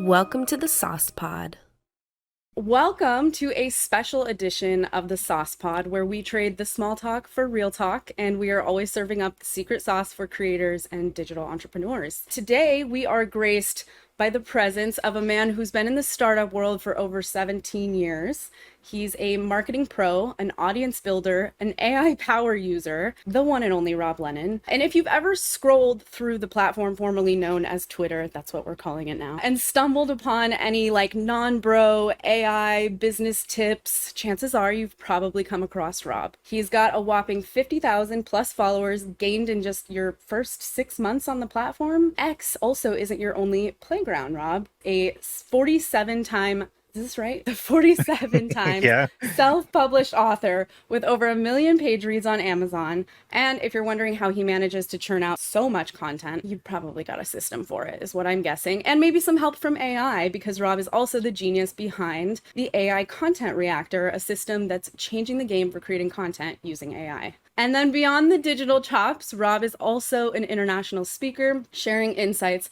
Welcome to the Sauce Pod. Welcome to a special edition of the Sauce Pod, where we trade the small talk for real talk, and we are always serving up the secret sauce for creators and digital entrepreneurs. Today, we are graced by the presence of a man who's been in the startup world for over 17 years. He's a marketing pro, an audience builder, an AI power user, the one and only Rob Lennon. And if you've ever scrolled through the platform formerly known as Twitter, that's what we're calling it now, and stumbled upon any non-bro AI business tips, chances are you've probably come across Rob. He's got a whopping 50,000 plus followers gained in just your first 6 months on the platform. X also isn't your only playground, Rob. A 47-time, is this right? The 47 times Yeah. self-published author with over 1 million page reads on Amazon. And if you're wondering how he manages to churn out so much content, you've probably got a system for it, is what I'm guessing. And maybe some help from AI, because Rob is also the genius behind the AI Content Reactor, a system that's changing the game for creating content using AI. And then beyond the digital chops, Rob is also an international speaker, sharing insights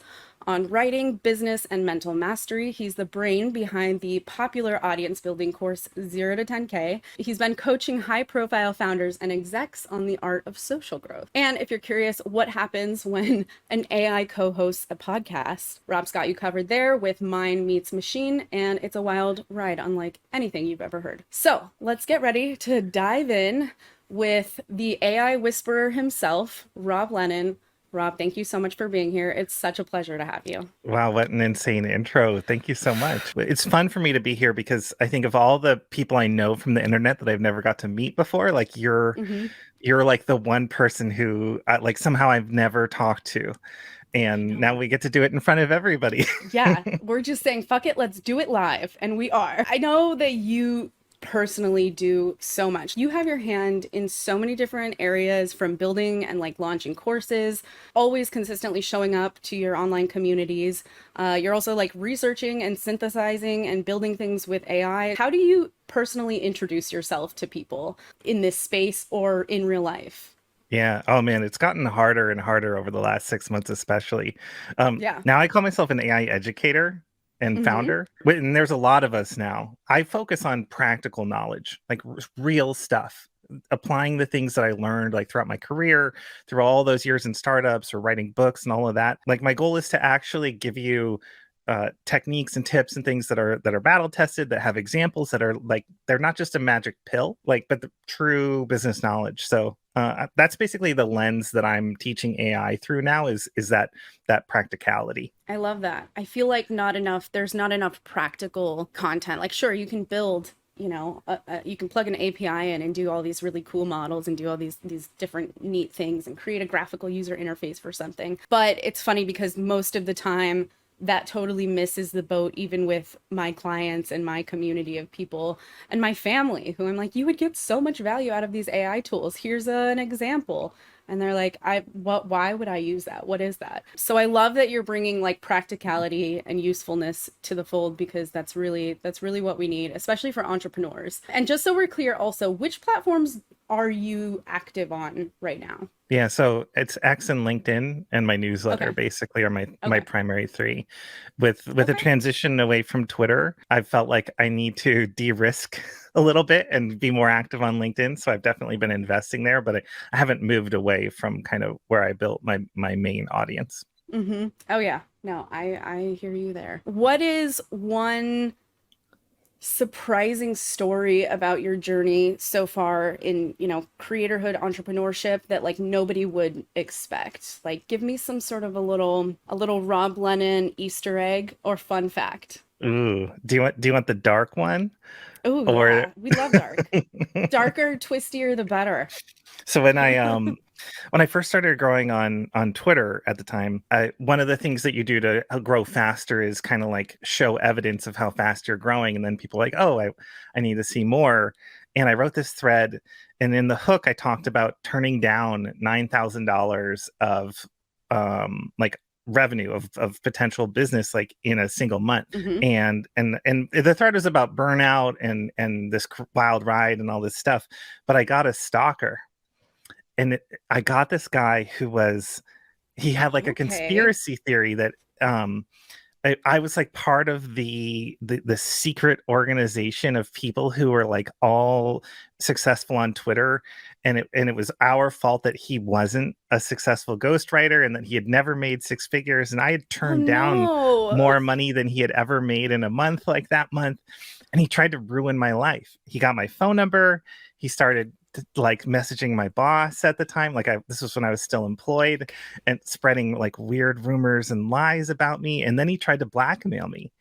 on writing, business, and mental mastery. He's the brain behind the popular audience building course 0 to 10K. He's been coaching high-profile founders and execs on the art of social growth. And if you're curious what happens when an AI co-hosts a podcast, Rob's got you covered there with Mind Meets Machine, and it's a wild ride unlike anything you've ever heard. So let's get ready to dive in with the AI whisperer himself, Rob Lennon. Rob, thank you so much for being here. It's such a pleasure to have you. Wow, what an insane intro. Thank you so much. It's fun for me to be here because I think of all the people I know from the internet that I've never got to meet before, like you're like the one person who like somehow I've never talked to. And now we get to do it in front of everybody. Yeah, we're just saying, fuck it, let's do it live. And we are. I know that you personally do so much. You have your hand in so many different areas, from building and launching courses, always consistently showing up to your online communities. You're also researching and synthesizing and building things with AI. How do you personally introduce yourself to people in this space or in real life? Yeah. Oh man, it's gotten harder and harder over the last 6 months, especially. Yeah. Now I call myself an AI educator and Mm-hmm. founder, and there's a lot of us now. I focus on practical knowledge, like real stuff, applying the things that I learned throughout my career, through all those years in startups or writing books and all of that. Like my goal is to actually give you techniques and tips and things that are battle tested, that have examples, that are they're not just a magic pill, but the true business knowledge. So that's basically the lens that I'm teaching AI through now, is that practicality. I love that. I feel like there's not enough practical content. Sure, you can build, you can plug an API in and do all these really cool models and do all these different neat things and create a graphical user interface for something. But it's funny because most of the time that totally misses the boat, even with my clients and my community of people and my family, who I'm like, you would get so much value out of these AI tools. Here's an example. And they're like, why would I use that? What is that? So I love that you're bringing practicality and usefulness to the fold, because that's really what we need, especially for entrepreneurs. And just so we're clear also, which platforms are you active on right now? Yeah, so it's X and LinkedIn and my newsletter Okay. basically are my Okay. primary three. With a Okay. transition away from Twitter, I felt like I need to de-risk a little bit and be more active on LinkedIn. So I've definitely been investing there, but I haven't moved away from kind of where I built my main audience. Mm-hmm. Oh yeah. No, I hear you there. What is one surprising story about your journey so far in, creatorhood, entrepreneurship, that nobody would expect? Give me some sort of a little Rob Lennon Easter egg or fun fact. Ooh, do you want the dark one Oh or yeah, we love dark. Darker, twistier, the better. so when I first started growing on Twitter at the time, one of the things that you do to grow faster is kind of show evidence of how fast you're growing, and then people are like, oh, I need to see more. And I wrote this thread, and in the hook, I talked about turning down $9,000 of revenue of potential business in a single month. Mm-hmm. And the thread was about burnout and this wild ride and all this stuff. But I got a stalker, and I got this guy who he had a Okay. conspiracy theory that I was like part of the secret organization of people who were like all successful on Twitter, and it was our fault that he wasn't a successful ghostwriter and that he had never made six figures, and I had Oh turned down no. more money than he had ever made in a month like that month, and he tried to ruin my life. He got my phone number. He started like messaging my boss at the time, like this was when I was still employed, and spreading like weird rumors and lies about me. And then he tried to blackmail me,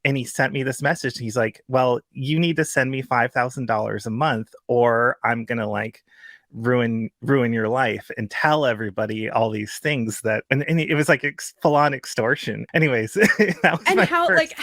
and he sent me this message. He's like, well, you need to send me $5,000 a month or I'm gonna like ruin your life and tell everybody all these things that, and it was like full-on extortion. Anyways, that was And my how first. like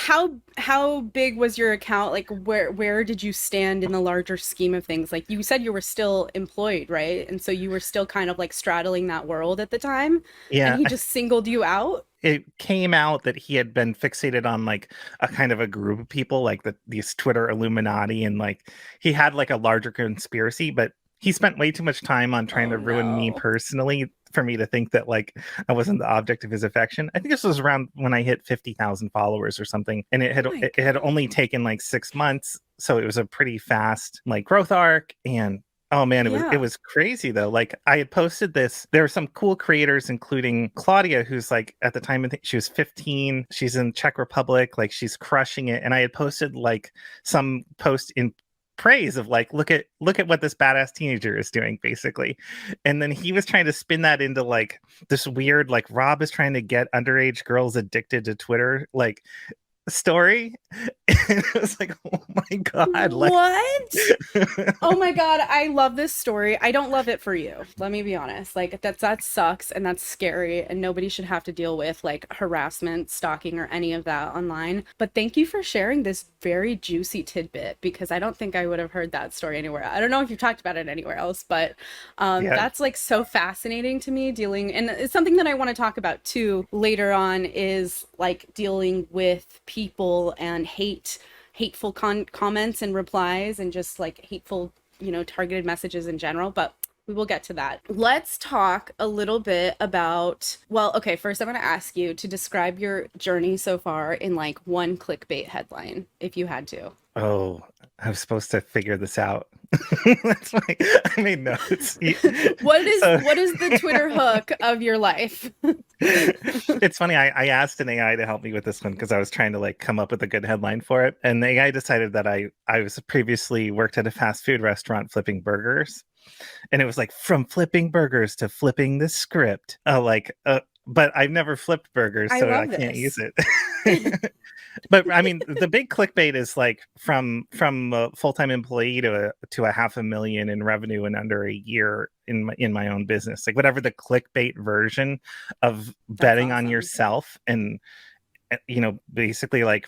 how big was your account? Like where did you stand in the larger scheme of things? Like you said you were still employed, right? And so you were still kind of like straddling that world at the time, and Yeah, he just singled you out? it came out that he had been fixated on like a kind of a group of people, like these Twitter Illuminati, and like he had like a larger conspiracy, but he spent way too much time on trying Oh to ruin me no. personally for me to think that like I wasn't the object of his affection. I think this was around when I hit 50,000 followers or something, and Oh my it had only God. taken like 6 months, so it was a pretty fast like growth arc. And oh man, it Yeah. was crazy though. Like I had posted this. There were some cool creators, including Claudia, who's like at the time I think she was 15. She's in Czech Republic, like she's crushing it. And I had posted like some post in praise of like, look at what this badass teenager is doing, basically. And then he was trying to spin that into like this weird, like Rob is trying to get underage girls addicted to Twitter, like story. And it was like, oh my god, like What? Oh my God, I love this story. I don't love it for you. Let me be honest. Like that sucks and that's scary and nobody should have to deal with like harassment, stalking or any of that online. But thank you for sharing this very juicy tidbit because I don't think I would have heard that story anywhere. I don't know if you've talked about it anywhere else, but yeah. that's like so fascinating to me dealing and it's something that I want to talk about too later on is like dealing with people and hateful comments and replies and just like hateful, targeted messages in general, but we will get to that. Let's talk a little bit about, well, okay, first I'm going to ask you to describe your journey so far in like one clickbait headline, if you had to. Oh, I was supposed to figure this out. That's why I made notes. So What is the Twitter hook of your life? it's funny. I asked an AI to help me with this one because I was trying to like come up with a good headline for it, and the AI decided that I was previously worked at a fast food restaurant flipping burgers, and it was like from flipping burgers to flipping the script. But I've never flipped burgers, I so I love can't use this. it. But I mean, the big clickbait is like from a full-time employee to a 500,000 in revenue in under a year in my own business. Like whatever the clickbait version of That's betting on awesome. yourself and basically like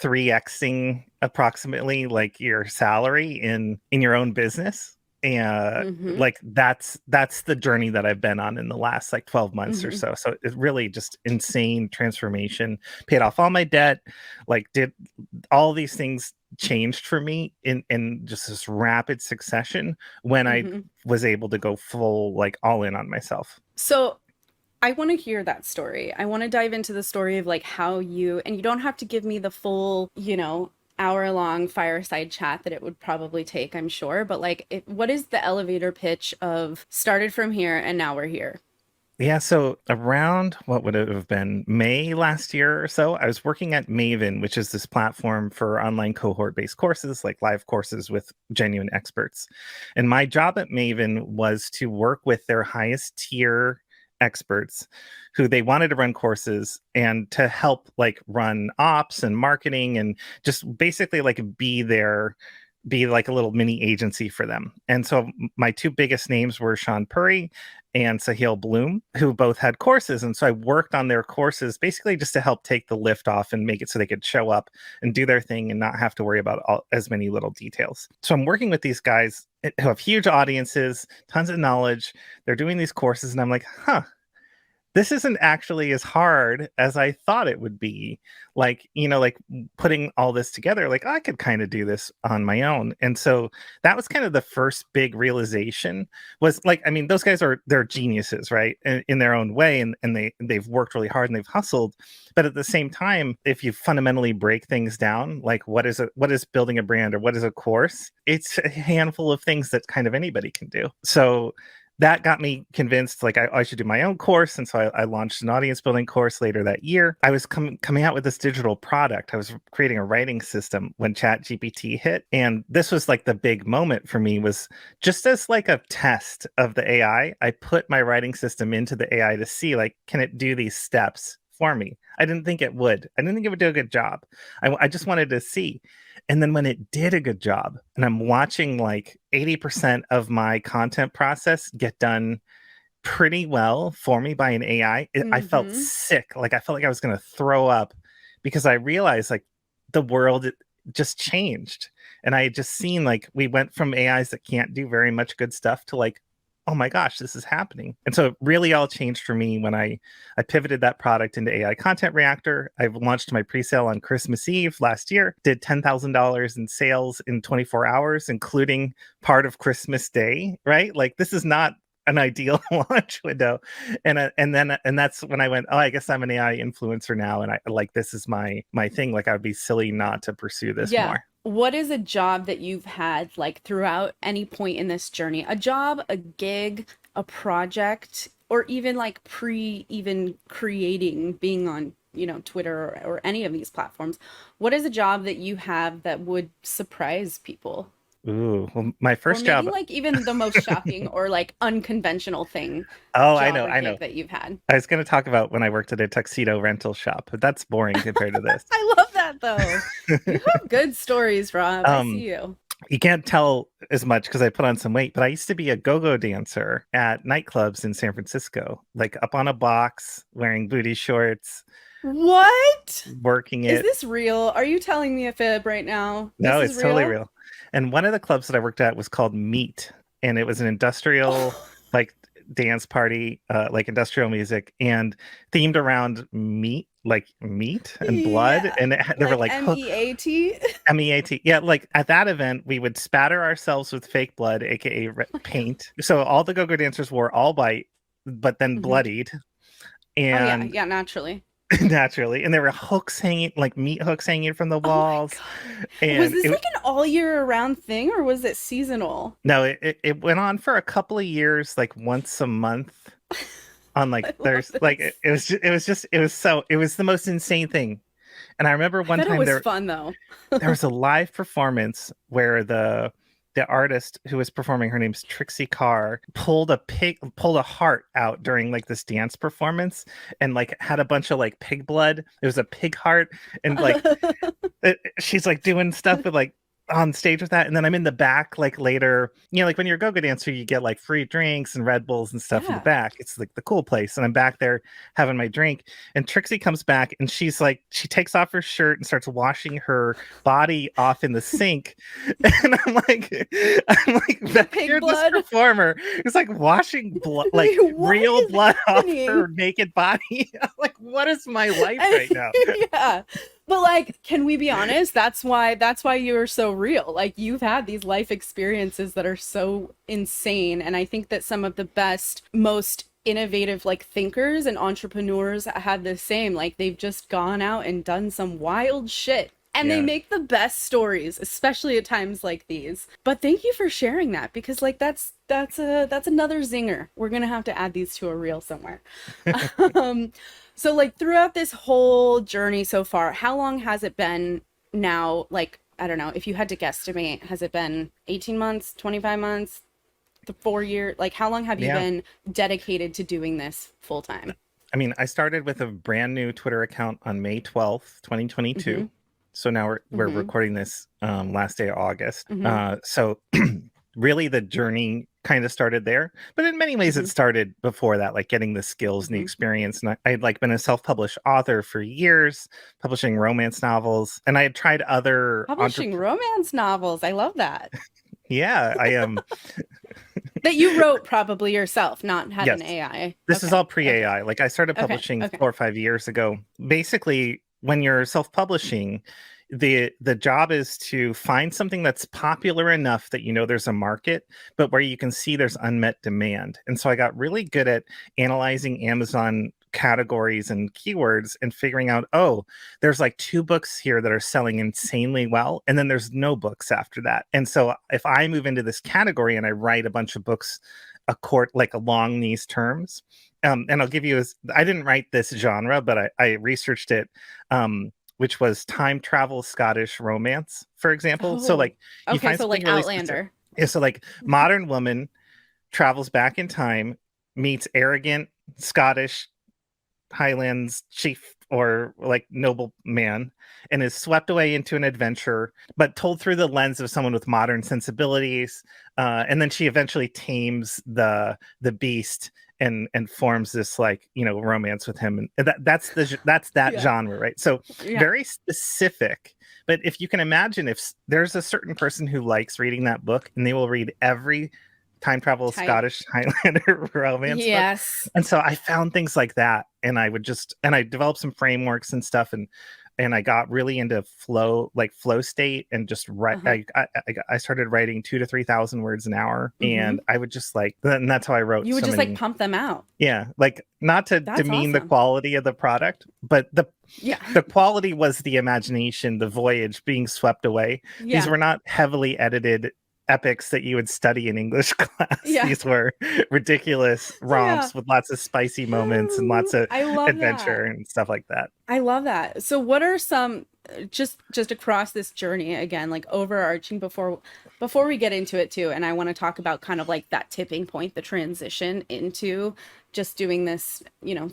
3xing approximately like your salary in your own business. And Mm-hmm. like that's the journey that I've been on in the last like 12 months or Mm-hmm. so. So it's really just insane transformation. Paid off all my debt, like did all these things changed for me in just this rapid succession when I Mm-hmm. was able to go full like all in on myself. So I want to hear that story. I want to dive into the story of like how you, and you don't have to give me the full, hour long fireside chat that it would probably take, I'm sure, but like, what is the elevator pitch of started from here and now we're here? Yeah, so around what would it have been May last year or so, I was working at Maven, which is this platform for online cohort-based courses, like live courses with genuine experts. And my job at Maven was to work with their highest tier experts who they wanted to run courses and to help like run ops and marketing and just basically like be like a little mini agency for them. And so my two biggest names were Sean Puri and Sahil Bloom, who both had courses. And so I worked on their courses basically just to help take the lift off and make it so they could show up and do their thing and not have to worry about as many little details. So I'm working with these guys who have huge audiences, tons of knowledge. They're doing these courses, and I'm like, huh, this isn't actually as hard as I thought it would be. Like, like putting all this together, like I could kind of do this on my own. And so that was kind of the first big realization was like, I mean, those guys they're geniuses, right? In their own way. And they've worked really hard and they've hustled. But at the same time, if you fundamentally break things down, like what is building a brand or what is a course, it's a handful of things that kind of anybody can do. So that got me convinced like I should do my own course. And so I launched an audience building course later that year. I was coming out with this digital product. I was creating a writing system when ChatGPT hit. And this was like the big moment for me, was just as like a test of the AI. I put my writing system into the AI to see like, can it do these steps for me? I didn't think it would. I didn't think it would do a good job. I just wanted to see. And then when it did a good job, and I'm watching like 80% of my content process get done pretty well for me by an AI, I felt sick. Like I felt like I was going to throw up, because I realized like the world just changed. And I had just seen like we went from AIs that can't do very much good stuff to like, oh my gosh, this is happening. And so it really all changed for me when I pivoted that product into AI Content Reactor. I've launched my pre-sale on Christmas Eve last year, did $10,000 in sales in 24 hours, including part of Christmas Day, right? Like this is not an ideal launch window. And that's when I went, oh, I guess I'm an AI influencer now. And I like, this is my thing. Like I'd be silly not to pursue this more. What is a job that you've had like throughout any point in this journey? A job, a gig, a project, or even like even creating, being on, Twitter or any of these platforms. What is a job that you have that would surprise people? Ooh, well, my first Or maybe job. like even the most shocking or like unconventional thing. Oh, Job I know that you've had. I was going to talk about when I worked at a tuxedo rental shop, but that's boring compared to this. I love that though. You have good stories, Rob. I see you. You can't tell as much because I put on some weight, but I used to be a go-go dancer at nightclubs in San Francisco, like up on a box, wearing booty shorts. What? Working it. Is this real? Are you telling me a fib right now? No, it's totally real. And one of the clubs that I worked at was called Meat, and it was an industrial like dance party, like industrial music, and themed around meat, like meat and blood. And there were like MEAT. MEAT. Yeah, like at that event, we would spatter ourselves with fake blood, aka paint. So all the go-go dancers wore all white, but then bloodied. And yeah, naturally. Naturally. And there were hooks hanging, like meat hooks hanging from the walls. And was this like an all year round thing, or was it seasonal? No, it went on for a couple of years, like once a month on like there's like it was the most insane thing. And I remember one time it was fun though. There was a live performance where the artist who was performing, her name's Trixie Carr, pulled a heart out during like this dance performance, and like had a bunch of like pig blood. It was a pig heart, and like she's like doing stuff with like on stage with that. And then I'm in the back like later, like when you're a go-go dancer, you get like free drinks and Red Bulls and stuff in the back. It's like the cool place. And I'm back there having my drink, and Trixie comes back and she's like, she takes off her shirt and starts washing her body off in the sink. And I'm like, this performer is like washing blood, like real blood off her naked body. I'm like, what is my life right now? Yeah. But like, can we be honest? That's why you're so real. Like, you've had these life experiences that are so insane. And I think that some of the best, most innovative like thinkers and entrepreneurs have the same. Like, they've just gone out and done some wild shit. And they make the best stories, especially at times like these. But thank you for sharing that, because like that's another zinger. We're gonna have to add these to a reel somewhere. So like throughout this whole journey so far, how long has it been now? Like, I don't know, if you had to guesstimate, has it been 18 months, 25 months, 4 years? Like, how long have you been dedicated to doing this full time? I mean, I started with a brand new Twitter account on May 12th, 2022. So now we're recording this last day of August. So really the journey kind of started there, but in many ways it started before that, like getting the skills and the experience. And I had like been a self-published author for years, publishing romance novels, and I had tried other publishing romance novels. I love that. Yeah, I am. That you wrote probably yourself, not had Yes. an AI. This is Okay. all pre-AI. Like I started Okay. publishing Okay. 4 or 5 years ago. Basically, when you're self-publishing, the job is to find something that's popular enough that you know there's a market, but where you can see there's unmet demand. And so I got really good at analyzing Amazon categories and keywords and figuring out, oh, there's like 2 books here that are selling insanely well, and then there's no books after that. And so if I move into this category and I write a bunch of books like along these terms, and I'll give you I didn't write this genre, but I researched it, which was time travel Scottish romance, for example. So Oh. like you Okay, find so something like really specific. Outlander. Yeah, so like modern woman travels back in time, meets arrogant Scottish Highlands chief or like noble man, and is swept away into an adventure, but told through the lens of someone with modern sensibilities. And then she eventually tames the beast and forms this like romance with him, and that's that Yeah. genre, right? So Yeah. very specific. But if you can imagine, if there's a certain person who likes reading that book, and they will read every time travel Type. Scottish Highlander romance book. Yes. And so I found things like that, and I developed some frameworks and stuff, and I got really into flow state, and just write. Uh-huh. I started writing 2 to 3 thousand words an hour, Mm-hmm. and I would just and that's how I wrote. You would so just many, like pump them out. yeah, like not to That's demean the awesome. quality of the product, but Yeah. the quality was the imagination, the voyage, being swept away. These Yeah. were not heavily edited epics that you would study in English class. Yeah. These were ridiculous romps Yeah. with lots of spicy moments and lots of I love adventure that. and stuff like that. I love that. So what are some just across this journey again, like overarching before we get into it too, and I want to talk about kind of like that tipping point, the transition into just doing this,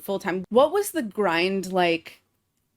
full time. What was the grind like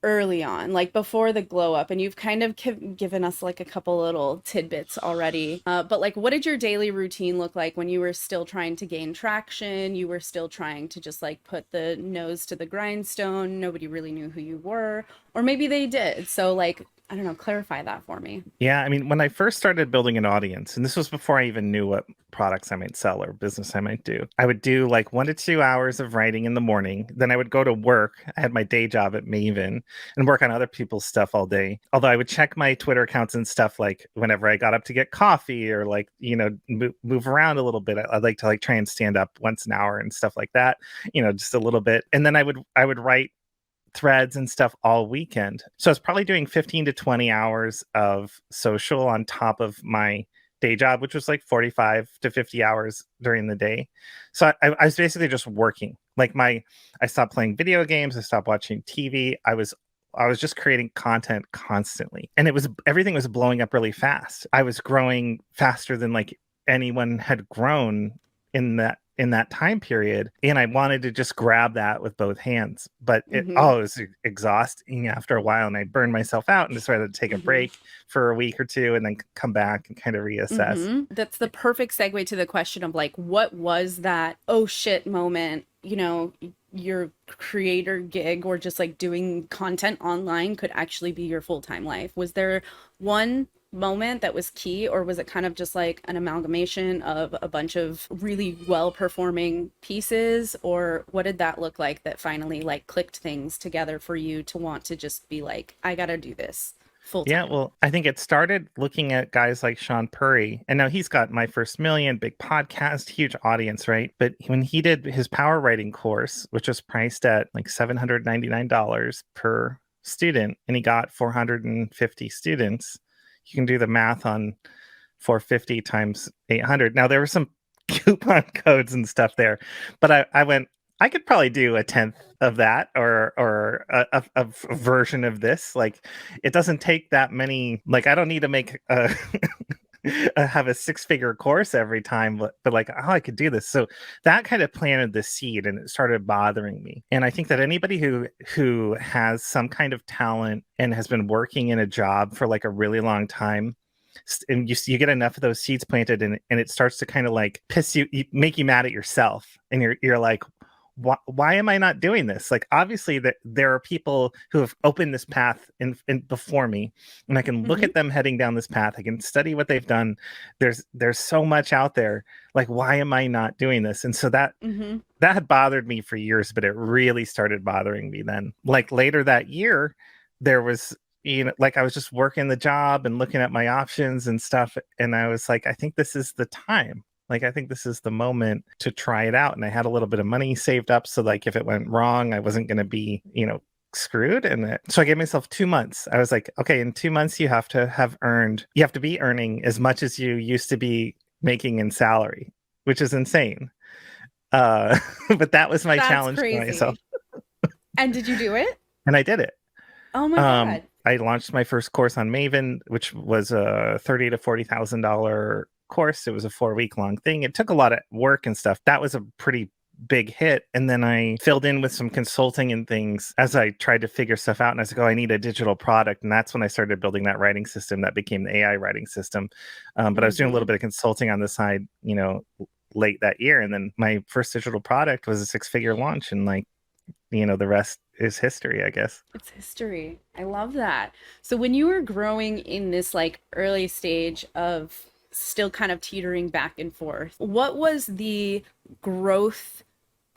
early on, like before the glow up? And you've kind of given us like a couple little tidbits already, but like what did your daily routine look like when you were still trying to gain traction, you were still trying to just like put the nose to the grindstone, nobody really knew who you were, or maybe they did, so like I don't know, clarify that for me. Yeah, I mean, when I first started building an audience, and this was before I even knew what products I might sell or business I might do, I would do like 1 to 2 hours of writing in the morning. Then I would go to work. I had my day job at Maven and work on other people's stuff all day. Although I would check my Twitter accounts and stuff like whenever I got up to get coffee or like, move around a little bit. I'd like to like try and stand up once an hour and stuff like that, just a little bit. And then I would write threads and stuff all weekend. So I was probably doing 15 to 20 hours of social on top of my day job, which was like 45 to 50 hours during the day. So I was basically just working. Like I stopped playing video games. I stopped watching TV. I was just creating content constantly. And everything was blowing up really fast. I was growing faster than like anyone had grown in that time period, and I wanted to just grab that with both hands, but it was exhausting after a while, and I burned myself out and decided to take a break for a week or two and then come back and kind of reassess. That's the perfect segue to the question of like, what was that oh shit moment, your creator gig or just like doing content online could actually be your full-time life? Was there one moment that was key, or was it kind of just like an amalgamation of a bunch of really well performing pieces, or what did that look like that finally like clicked things together for you to want to just be like, I gotta do this full time? Yeah, well, I think it started looking at guys like Sean Purry, and now he's got My First Million, big podcast, huge audience, right? But when he did his power writing course, which was priced at like $799 per student, and he got 450 students, you can do the math on 450 times 800. Now there were some coupon codes and stuff there, but I went, I could probably do a tenth of that, or a version of this. Like, it doesn't take that many. Like, I don't need to make have a 6-figure course every time, but like, oh, I could do this. So that kind of planted the seed, and it started bothering me. And I think that anybody who has some kind of talent and has been working in a job for like a really long time, and you get enough of those seeds planted, and it starts to kind of like make you mad at yourself, and you're like, why am I not doing this? Like, obviously there are people who have opened this path in before me, and I can look Mm-hmm. at them heading down this path. I can study what they've done. There's so much out there. Like, why am I not doing this? And so Mm-hmm. that had bothered me for years, but it really started bothering me then. Like later that year, there was, like I was just working the job and looking at my options and stuff. And I was like, I think this is the time. Like, I think this is the moment to try it out. And I had a little bit of money saved up. So, like, if it went wrong, I wasn't going to be, screwed. And so I gave myself 2 months. I was like, okay, in 2 months, you have to be earning as much as you used to be making in salary, which is insane. Uh, but that was my That's challenge to myself, crazy. And did you do it? and I did it. Oh my God. I launched my first course on Maven, which was a $30,000 to $40,000 course. It was a 4-week long thing. It took a lot of work and stuff. That was a pretty big hit. And then I filled in with some consulting and things as I tried to figure stuff out. And I was like, oh, I need a digital product. And that's when I started building that writing system that became the AI writing system. But I was doing a little bit of consulting on the side, late that year. And then my first digital product was a 6-figure launch. And like, the rest is history, I guess. It's history. I love that. So when you were growing in this like early stage of still kind of teetering back and forth, what was the growth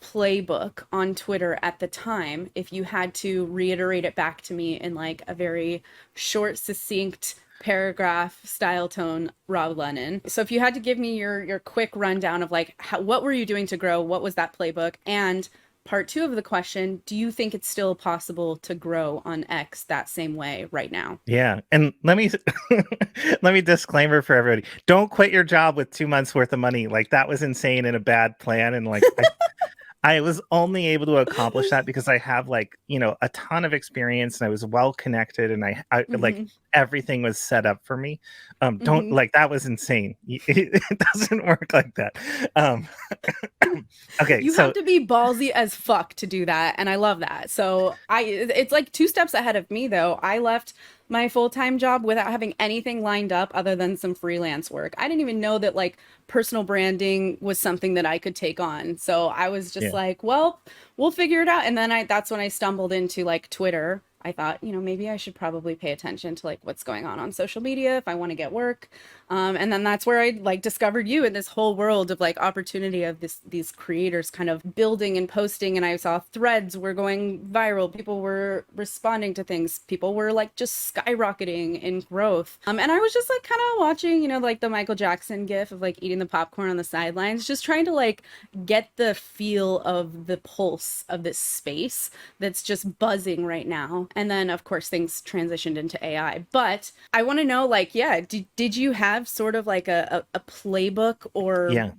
playbook on Twitter at the time, if you had to reiterate it back to me in like a very short, succinct paragraph style tone, Rob Lennon? So if you had to give me your quick rundown of like what were you doing to grow, what was that playbook? And part two of the question, do you think it's still possible to grow on X that same way right now? Yeah. And let me let me disclaimer for everybody. Don't quit your job with 2 months worth of money. Like, that was insane and a bad plan. And like I was only able to accomplish that because I have like, a ton of experience, and I was well connected, and I like Mm-hmm. everything was set up for me. Don't, Mm-hmm. like, that was insane. It doesn't work like that. Um, okay. You So have to be ballsy as fuck to do that, and I love that. So it's like two steps ahead of me though. I left my full-time job without having anything lined up other than some freelance work. I didn't even know that like personal branding was something that I could take on. So I was just yeah. like, well, we'll figure it out. And then that's when I stumbled into like Twitter. I thought, maybe I should probably pay attention to like what's going on social media if I want to get work. And then that's where I like discovered you in this whole world of like opportunity of these creators kind of building and posting. And I saw threads were going viral. People were responding to things. People were like just skyrocketing in growth. And I was just like kind of watching, like the Michael Jackson gif of like eating the popcorn on the sidelines, just trying to like get the feel of the pulse of this space that's just buzzing right now. And then, of course, things transitioned into AI. But I want to know, like, yeah, did you have sort of like a playbook or, Yeah.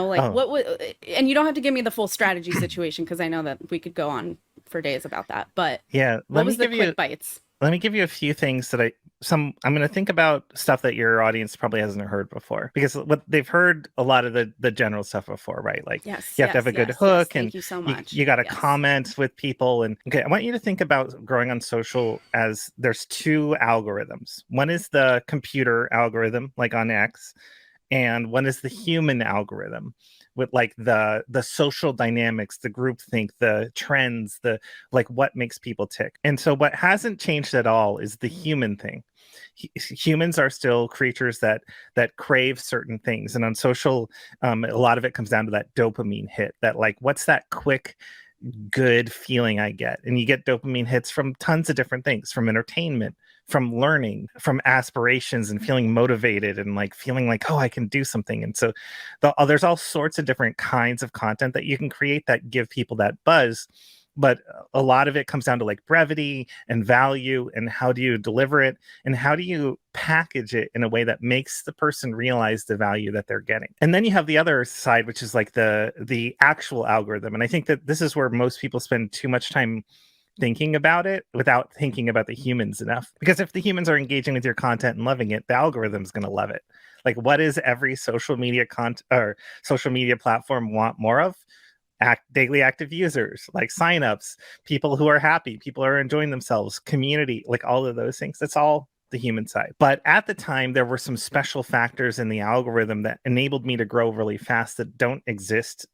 like Oh, what would, and you don't have to give me the full strategy situation because I know that we could go on for days about that. But yeah. what was the quick bites? Let me give you a few things that I'm going to think about stuff that your audience probably hasn't heard before, because what they've heard a lot of the general stuff before, right? Like, Yes, you have to have yes, a good yes, yes. hook, and Thank you so you, much. you got to Yes. comment with people. And okay, I want you to think about growing on social as there's two algorithms. One is the computer algorithm, like on X, and one is the human algorithm, with like the social dynamics, the groupthink, the trends, the like what makes people tick. And so what hasn't changed at all is the human thing. Humans are still creatures that crave certain things, and on social, a lot of it comes down to that dopamine hit, that like, what's that quick good feeling I get? And you get dopamine hits from tons of different things, from entertainment, from learning, from aspirations, and feeling motivated, and like feeling like, oh, I can do something. And so there's all sorts of different kinds of content that you can create that give people that buzz. But a lot of it comes down to like brevity and value, and how do you deliver it, and how do you package it in a way that makes the person realize the value that they're getting. And then you have the other side, which is like the actual algorithm. And I think that this is where most people spend too much time thinking about it without thinking about the humans enough. Because if the humans are engaging with your content and loving it, the algorithm's going to love it. Like, what is every social media content or social media platform want more of? Daily active users, like signups, people who are happy, people who are enjoying themselves, community, like all of those things. That's all the human side. But at the time, there were some special factors in the algorithm that enabled me to grow really fast that don't exist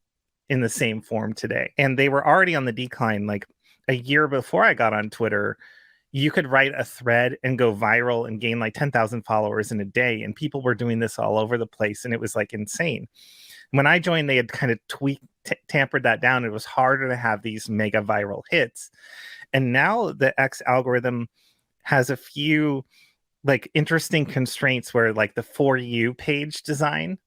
in the same form today. And they were already on the decline. Like a year before I got on Twitter, you could write a thread and go viral and gain like 10,000 followers in a day. And people were doing this all over the place. And it was like insane. When I joined, they had kind of tampered that down. It was harder to have these mega viral hits. And now the X algorithm has a few like interesting constraints where like the For You page design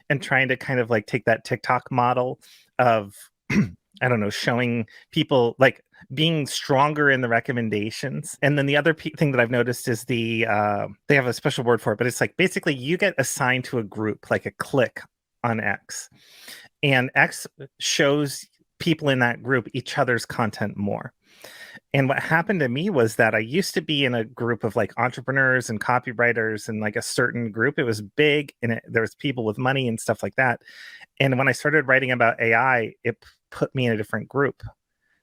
and trying to kind of like take that TikTok model of, I don't know, showing people like being stronger in the recommendations. And then the other thing that I've noticed is they have a special word for it, but it's like basically you get assigned to a group, like a clique on X, and X shows people in that group each other's content more. And what happened to me was that I used to be in a group of like entrepreneurs and copywriters and like a certain group. It was big and there was people with money and stuff like that. And when I started writing about AI, it put me in a different group.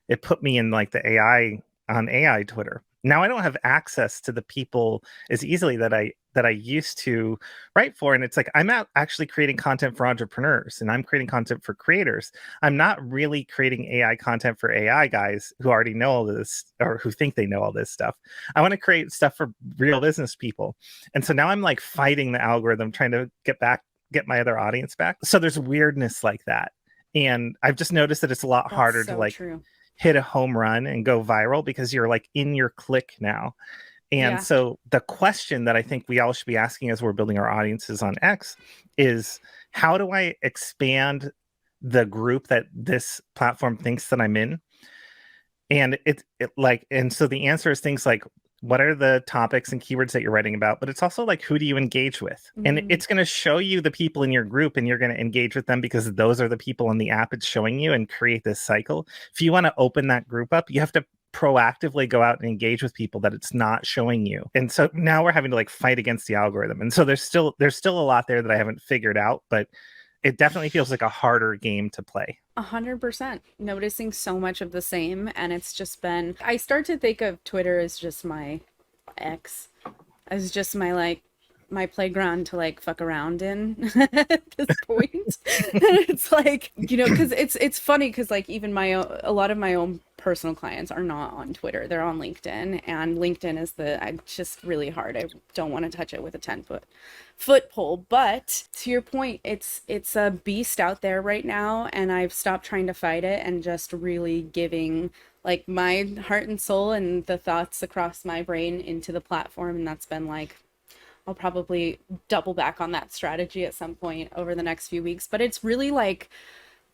It put me in like the AI on AI Twitter. Now I don't have access to the people as easily that I used to write for. And it's like I'm out actually creating content for entrepreneurs and I'm creating content for creators. I'm not really creating AI content for AI guys who already know all this or who think they know all this stuff. I want to create stuff for real business people. And so now I'm like fighting the algorithm, trying to get my other audience back. So there's weirdness like that. And I've just noticed that it's a lot harder to like hit a home run and go viral because you're like in your clique now. And so the question that I think we all should be asking as we're building our audiences on X is, how do I expand the group that this platform thinks that I'm in? And and so the answer is things like, what are the topics and keywords that you're writing about? But it's also like, who do you engage with? Mm-hmm. And it's going to show you the people in your group and you're going to engage with them because those are the people in the app it's showing you, and create this cycle. If you want to open that group up, you have to proactively go out and engage with people that it's not showing you. And so now we're having to like fight against the algorithm. And so there's still a lot there that I haven't figured out, but it definitely feels like a harder game to play. 100%. Noticing so much of the same. And it's just been, I start to think of Twitter as just my X, as just my playground to like fuck around in at this point. And it's like, you know, because it's funny because like even a lot of my own personal clients are not on Twitter. They're on LinkedIn, and LinkedIn is just really hard. I don't want to touch it with a 10-foot pole. But to your point, it's a beast out there right now, and I've stopped trying to fight it and just really giving like my heart and soul and the thoughts across my brain into the platform. And that's been like, I'll probably double back on that strategy at some point over the next few weeks. But it's really like,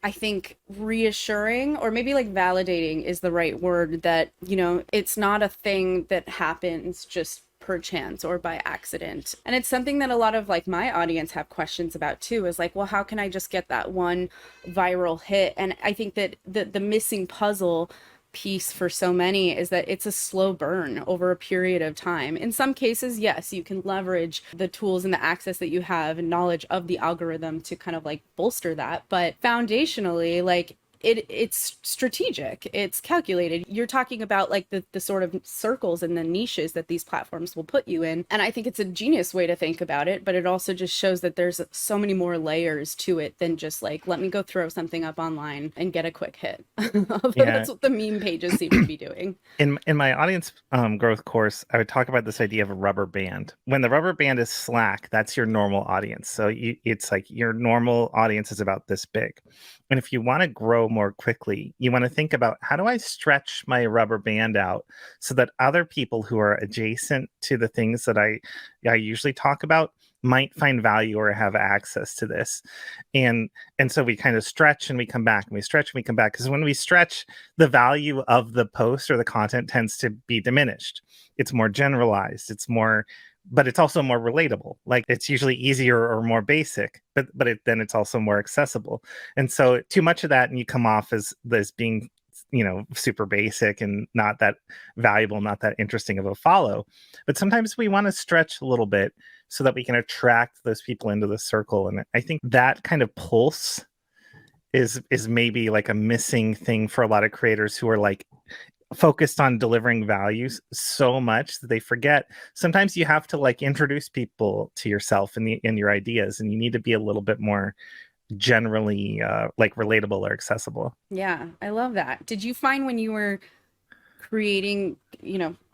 I think reassuring, or maybe like validating is the right word, that, you know, it's not a thing that happens just per chance or by accident. And it's something that a lot of like my audience have questions about too, is like, well, how can I just get that one viral hit? And I think that the missing puzzle piece for so many is that it's a slow burn over a period of time. In some cases, yes, you can leverage the tools and the access that you have and knowledge of the algorithm to kind of like bolster that. But foundationally, like it's strategic, it's calculated. You're talking about like the sort of circles and the niches that these platforms will put you in. And I think it's a genius way to think about it, but it also just shows that there's so many more layers to it than just like, let me go throw something up online and get a quick hit. That's what the meme pages seem to be doing. In my audience growth course, I would talk about this idea of a rubber band. When the rubber band is slack, that's your normal audience. So it's like your normal audience is about this big. And if you want to grow more quickly, you want to think about, how do I stretch my rubber band out so that other people who are adjacent to the things that I usually talk about might find value or have access to this. And so we kind of stretch and we come back, and we stretch and we come back. Because when we stretch, the value of the post or the content tends to be diminished. It's more generalized. But it's also more relatable. Like it's usually easier or more basic, but then it's also more accessible. And so too much of that, and you come off as being, you know, super basic and not that valuable, not that interesting of a follow. But sometimes we want to stretch a little bit so that we can attract those people into the circle. And I think that kind of pulse is maybe like a missing thing for a lot of creators who are like focused on delivering values so much that they forget sometimes you have to like introduce people to yourself and your ideas, and you need to be a little bit more generally like relatable or accessible. Yeah, I love that. Did you find when you were creating,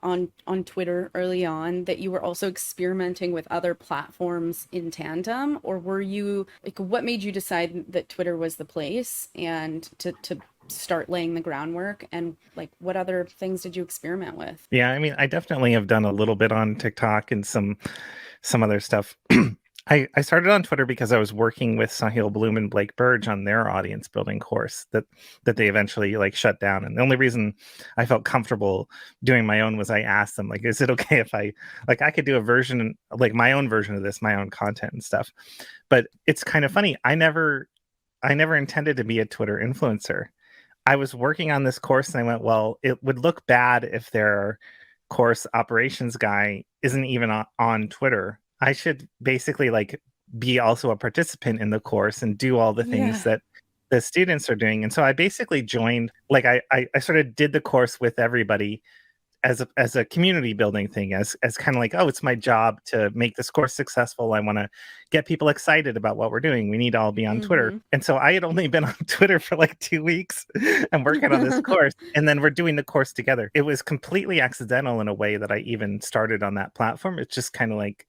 on Twitter early on that you were also experimenting with other platforms in tandem, or were you like, what made you decide that Twitter was the place and to start laying the groundwork, and like what other things did you experiment with? Yeah, I mean, I definitely have done a little bit on TikTok and some other stuff. I started on Twitter because I was working with Sahil Bloom and Blake Burge on their audience building course that they eventually like shut down. And the only reason I felt comfortable doing my own was I asked them, like, is it okay if I could do a version, like my own version of this, my own content and stuff. But it's kind of funny. I never intended to be a Twitter influencer. I was working on this course and I went, well, it would look bad if their course operations guy isn't even on Twitter. I should basically like be also a participant in the course and do all the things Yeah. that the students are doing. And so I basically joined, like I sort of did the course with everybody as a community building thing, as kind of like, oh, it's my job to make this course successful. I want to get people excited about what we're doing. We need to all be on Twitter. Mm-hmm. And so I had only been on Twitter for like 2 weeks and working on this course. And then we're doing the course together. It was completely accidental in a way that I even started on that platform. It's just kind of like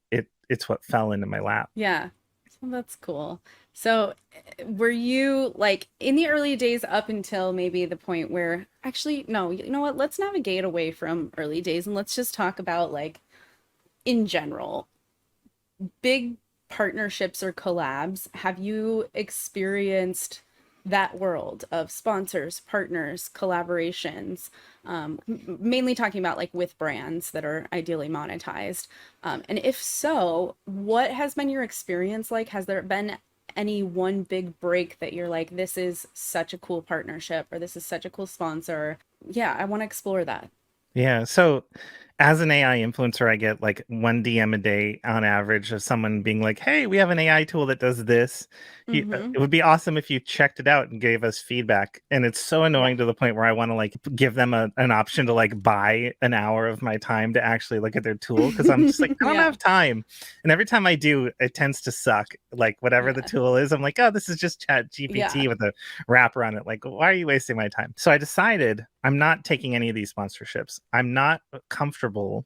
it's what fell into my lap. Yeah. So that's cool. So, were you like in the early days up until maybe the point where actually, no, you know what? Let's navigate away from early days and let's just talk about like in general, big partnerships or collabs. Have you experienced that world of sponsors, partners, collaborations? Mainly talking about like with brands that are ideally monetized. And if so, what has been your experience like? Has there been any one big break that you're like, this is such a cool partnership or this is such a cool sponsor? Yeah, I want to explore that. Yeah. So as an AI influencer, I get like one DM a day on average of someone being like, hey, we have an AI tool that does this. Mm-hmm. It would be awesome if you checked it out and gave us feedback. And it's so Yeah. annoying to the point where I want to like give them an option to like buy an hour of my time to actually look at their tool. Cause I'm just like, I don't Yeah. have time. And every time I do, it tends to suck. Like whatever the Yeah. tool is, I'm like, oh, this is just Chat Yeah. GPT with a wrapper on it. Like, why are you wasting my time? So I decided I'm not taking any of these sponsorships. I'm not comfortable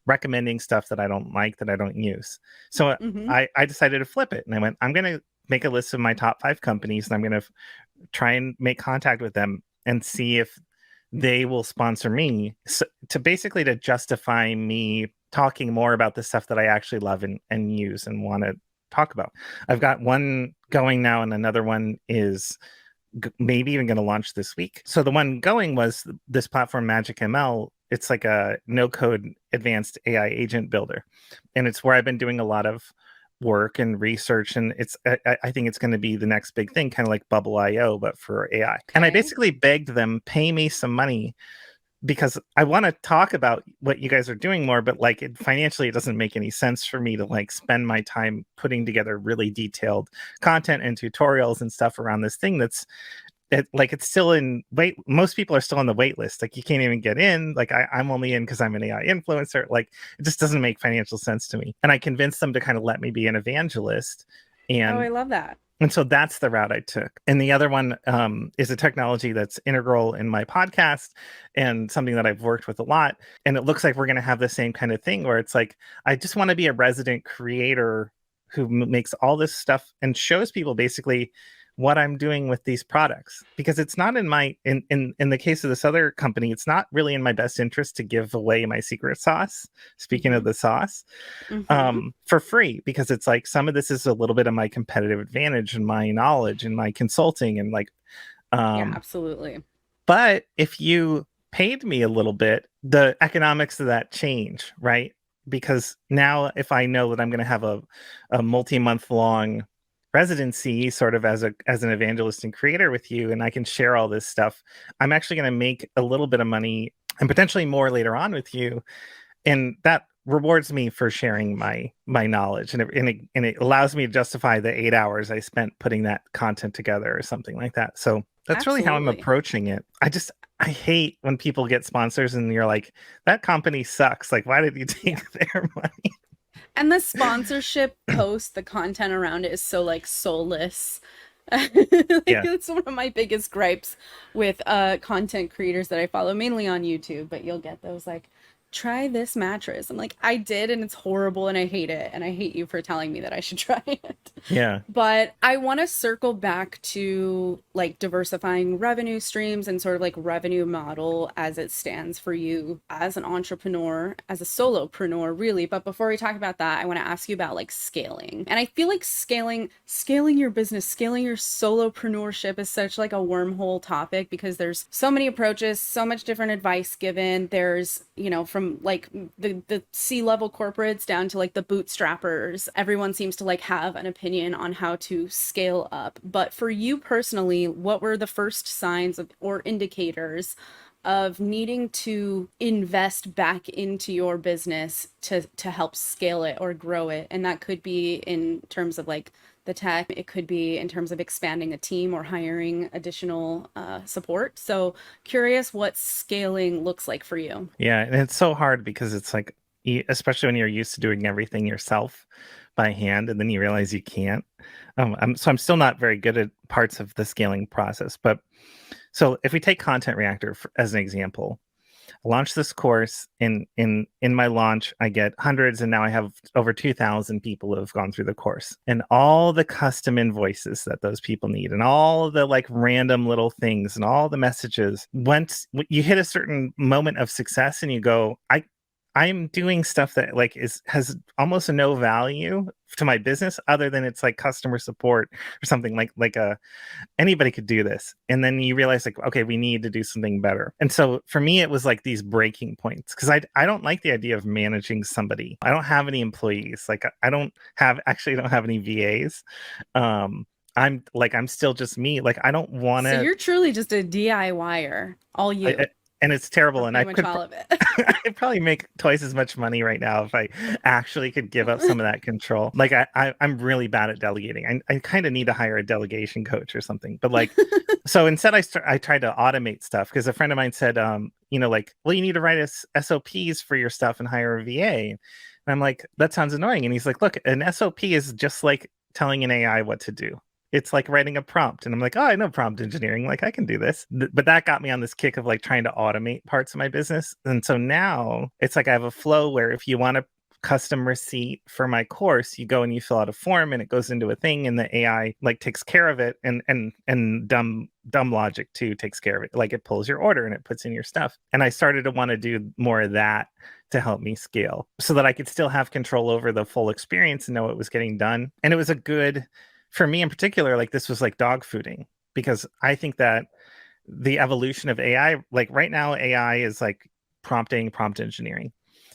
recommending stuff that I don't like, that I don't use. So Mm-hmm. I decided to flip it. And I went, I'm going to make a list of my top 5 companies and I'm going to try and make contact with them and see if they will sponsor me, so, to basically to justify me talking more about the stuff that I actually love and use and want to talk about. I've got one going now and another one is maybe even going to launch this week. So the one going was this platform Magic ML. It's like a no code advanced AI agent builder. And it's where I've been doing a lot of work and research. And I think it's going to be the next big thing, kind of like Bubble.io, but for AI. And I Okay. basically begged them, pay me some money because I want to talk about what you guys are doing more, but like financially, it doesn't make any sense for me to like spend my time putting together really detailed content and tutorials and stuff around this thing that's like it's still in wait. Most people are still on the wait list. Like you can't even get in. Like I'm only in because I'm an AI influencer. Like it just doesn't make financial sense to me. And I convinced them to kind of let me be an evangelist. Oh, I And love that. and so that's the route I took. And the other one is a technology that's integral in my podcast and something that I've worked with a lot. And it looks like we're going to have the same kind of thing where it's like, I just want to be a resident creator who makes all this stuff and shows people basically what I'm doing with these products, because it's not in my in the case of this other company, it's not really in my best interest to give away my secret sauce, speaking of Mm-hmm. the sauce, Mm-hmm. for free, because it's like some of this is a little bit of my competitive advantage and my knowledge and my consulting and like Yeah, um absolutely. but if you paid me a little bit, the economics of that change, right? Because now if I know that I'm going to have a multi-month long residency sort of as an evangelist and creator with you, and I can share all this stuff, I'm actually going to make a little bit of money and potentially more later on with you, and that rewards me for sharing my knowledge, and it allows me to justify the 8 hours I spent putting that content together or something like that. So that's really how I'm Absolutely. approaching it. I hate when people get sponsors and you're like, that company sucks, like why did you Yeah. take their money? And the sponsorship post, the content around it is so like soulless Like, Yeah. that's one of my biggest gripes with content creators that I follow, mainly on YouTube, but you'll get those like, try this mattress. I'm like, I did, and it's horrible, and I hate it, and I hate you for telling me that I should try it. Yeah. But I want to circle back to like diversifying revenue streams and sort of like revenue model as it stands for you as an entrepreneur, as a solopreneur, really. But before we talk about that, I want to ask you about like scaling. And I feel like scaling your business, scaling your solopreneurship is such like a wormhole topic because there's so many approaches, so much different advice given. There's, you know, from like the C-level corporates down to like the bootstrappers. Everyone seems to like have an opinion on how to scale up. But for you personally, what were the first signs of or indicators of needing to invest back into your business to help scale it or grow it? And that could be in terms of like the tech, it could be in terms of expanding a team or hiring additional support. So curious what scaling looks like for you. Yeah. And it's so hard because it's like, especially when you're used to doing everything yourself by hand, and then you realize you can't. I'm still not very good at parts of the scaling process. But so if we take Content Reactor as an example, I launched this course. In my launch, I get hundreds, and now I have over 2,000 people who have gone through the course, and all the custom invoices that those people need, and all of the like random little things, and all the messages. Once you hit a certain moment of success, and you go, I'm doing stuff that like has almost no value to my business other than it's like customer support or something like anybody could do this. And then you realize like, okay, we need to do something better. And so for me, it was like these breaking points because I don't like the idea of managing somebody. I don't have any employees. Like I don't have any VAs. I'm still just me. Like I don't want So to. you're truly just a DIYer, all you. And it's terrible. Or And I pretty much could all of it. I'd probably make twice as much money right now if I actually could give up some of that control. Like I'm really bad at delegating. I kind of need to hire a delegation coach or something. But like, so instead I tried to automate stuff because a friend of mine said, like, well, you need to write SOPs for your stuff and hire a VA. And I'm like, that sounds annoying. And he's like, look, an SOP is just like telling an AI what to do. It's like writing a prompt. And I'm like, oh, I know prompt engineering. Like I can do this. But that got me on this kick of like trying to automate parts of my business. And so now it's like I have a flow where if you want a custom receipt for my course, you go and you fill out a form and it goes into a thing and the AI like takes care of it. And dumb logic too takes care of it. Like it pulls your order and it puts in your stuff. And I started to want to do more of that to help me scale so that I could still have control over the full experience and know it was getting done. And it was a good, for me in particular, like this was like dog fooding because I think that the evolution of AI, like right now, AI is like prompt engineering.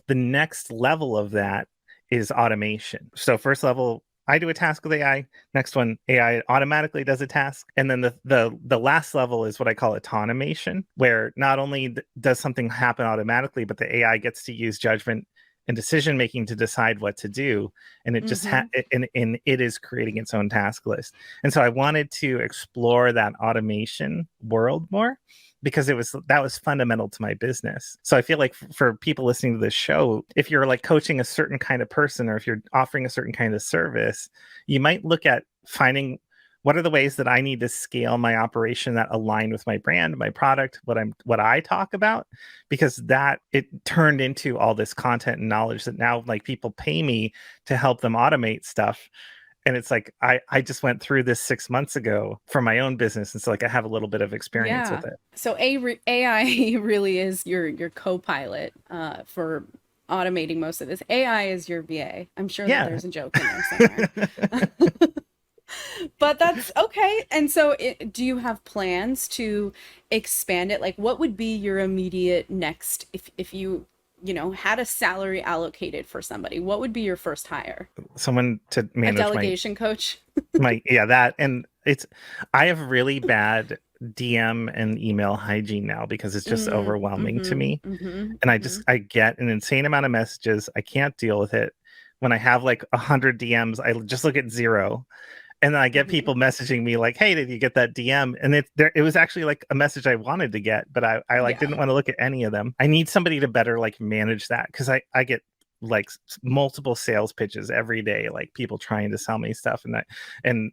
The next level of that is automation. So first level, I do a task with AI. Next one, AI automatically does a task. And then the last level is what I call automation, where not only does something happen automatically, but the AI gets to use judgment and decision making to decide what to do, and it just and it is creating its own task list. And so I wanted to explore that automation world more because that was fundamental to my business. So I feel like for people listening to this show, if you're like coaching a certain kind of person or if you're offering a certain kind of service, you might look at finding what are the ways that I need to scale my operation that align with my brand, my product, what I talk about, because that it turned into all this content and knowledge that now like people pay me to help them automate stuff. And it's like, I just went through this 6 months ago for my own business. And so like, I have a little bit of experience with it. So AI really is your co-pilot for automating most of this. AI is your VA. I'm sure that there's a joke in there somewhere. But that's okay. And so do you have plans to expand it? Like what would be your immediate next, if you had a salary allocated for somebody, what would be your first hire? Someone to manage a delegation coach. That. And I have really bad DM and email hygiene now because it's just overwhelming to me. And I get an insane amount of messages. I can't deal with it. When I have like 100 DMs, I just look at 0. And then I get people messaging me like, hey, did you get that DM? And it was actually like a message I wanted to get, but I didn't want to look at any of them. I need somebody to better like manage that because I get like multiple sales pitches every day, like people trying to sell me stuff. And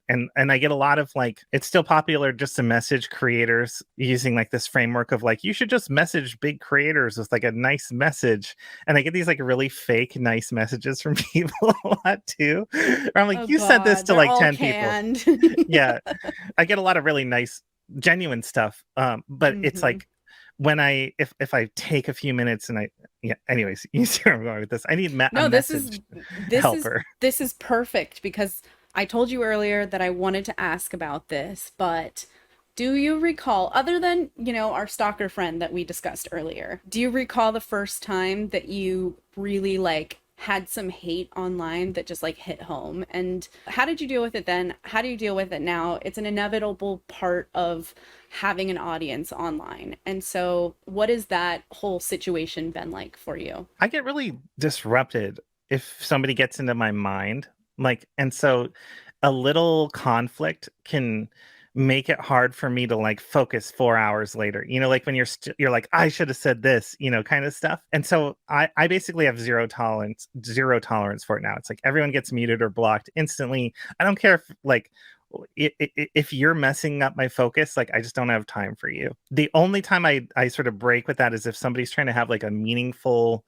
I get a lot of like, it's still popular just to message creators using like this framework of like, you should just message big creators with like a nice message. And I get these like really fake nice messages from people a lot too. Where I'm like, Oh you sent this God, to they're like all 10 canned. people. Yeah. I get a lot of really nice, genuine stuff. But it's Mhm. like when if I take a few minutes and yeah, anyways, you see where I'm going with this. I need a No, message this is helper. this is perfect because I told you earlier that I wanted to ask about this, but do you recall, other than, our stalker friend that we discussed earlier, do you recall the first time that you really like had some hate online that just like hit home? And how did you deal with it then? How do you deal with it now? It's an inevitable part of having an audience online. And so, what has that whole situation been like for you? I get really disrupted if somebody gets into my mind. Like, and so a little conflict can make it hard for me to like focus 4 hours later. Like when you're like, I should have said this, kind of stuff. And so I basically have zero tolerance for it now. It's like everyone gets muted or blocked instantly. I don't care if like if you're messing up my focus, like I just don't have time for you. The only time I sort of break with that is if somebody's trying to have like a meaningful,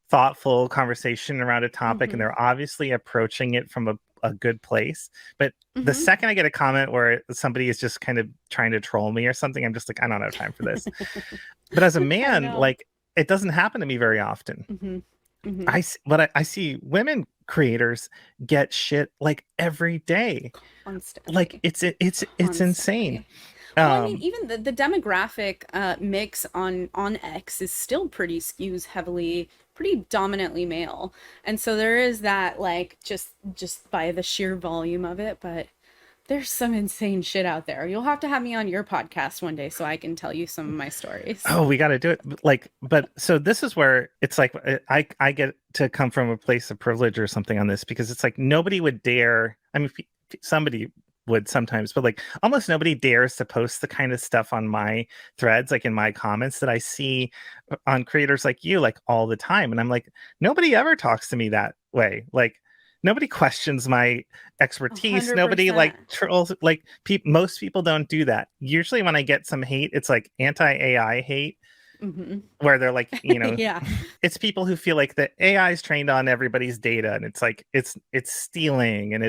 thoughtful conversation around a topic and Mm-hmm. they're obviously approaching it from a good place. But the Mm-hmm. second I get a comment where somebody is just kind of trying to troll me or something, I'm just like, I don't have time for this. But as a I man, know. like it doesn't happen to me very often. Mm-hmm. Mm-hmm. I see women creators get shit like every day. Like Constantly. it's insane. Constantly. Well, I mean, Um, even the demographic mix on X is still skews heavily, pretty dominantly male. And so there is that, like, just by the sheer volume of it, but there's some insane shit out there. You'll have to have me on your podcast one day so I can tell you some of my stories. oh, we got to do it. Like, but so this is where it's like I get to come from a place of privilege or something on this because it's like nobody would dare. I mean, somebody would sometimes, but like almost nobody dares to post the kind of stuff on my threads, like in my comments that I see on creators like you, like all the time. And I'm like, nobody ever talks to me that way. Like, nobody questions my expertise. Nobody like 100%. trolls. Like most people don't do that. Usually, when I get some hate, it's like anti-AI hate, Mm-hmm. where they're like, Yeah. it's people who feel like the AI is trained on everybody's data, and it's like it's stealing, and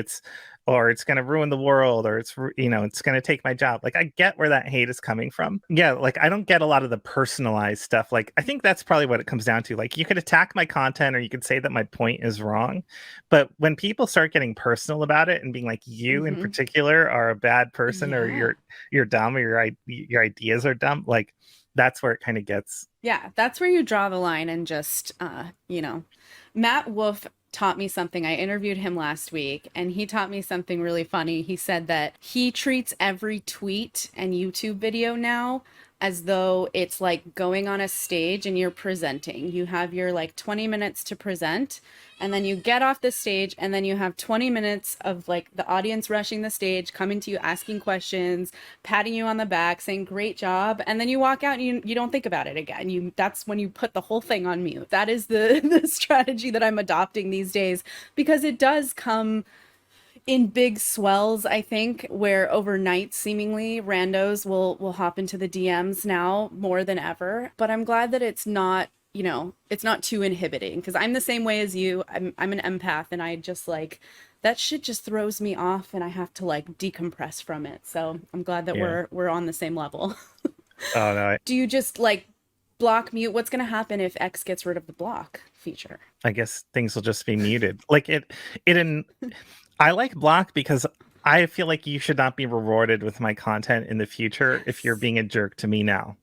or it's going to ruin the world, or it's going to take my job. Like I get where that hate is coming from. Yeah, like I don't get a lot of the personalized stuff. Like I think that's probably what it comes down to. Like you could attack my content, or you could say that my point is wrong, but when people start getting personal about it and being like, you in Mm-hmm. particular are a bad person, or Yeah. you're dumb, or your ideas are dumb, like that's where it kind of gets. Yeah, that's where you draw the line and just, Matt Wolf taught me something. I interviewed him last week and he taught me something really funny. He said that he treats every tweet and YouTube video now as though it's like going on a stage and you're presenting. You have your like 20 minutes to present, and then you get off the stage, and then you have 20 minutes of like the audience rushing the stage, coming to you, asking questions, patting you on the back, saying great job, and then you walk out and you don't think about it again. That's when you put the whole thing on mute. That is the the strategy that I'm adopting these days, because it does come in big swells, I think, where overnight seemingly randos will hop into the DMs now more than ever. But I'm glad that it's not, it's not too inhibiting, because I'm the same way as you. I'm an empath, and I just like that shit just throws me off, and I have to like decompress from it. So I'm glad that Yeah. we're on the same level. Oh no, Do you just like block mute? What's gonna happen if X gets rid of the block feature? I guess things will just be muted. Like I like block because I feel like you should not be rewarded with my content in the future if you're Yes. being a jerk to me now.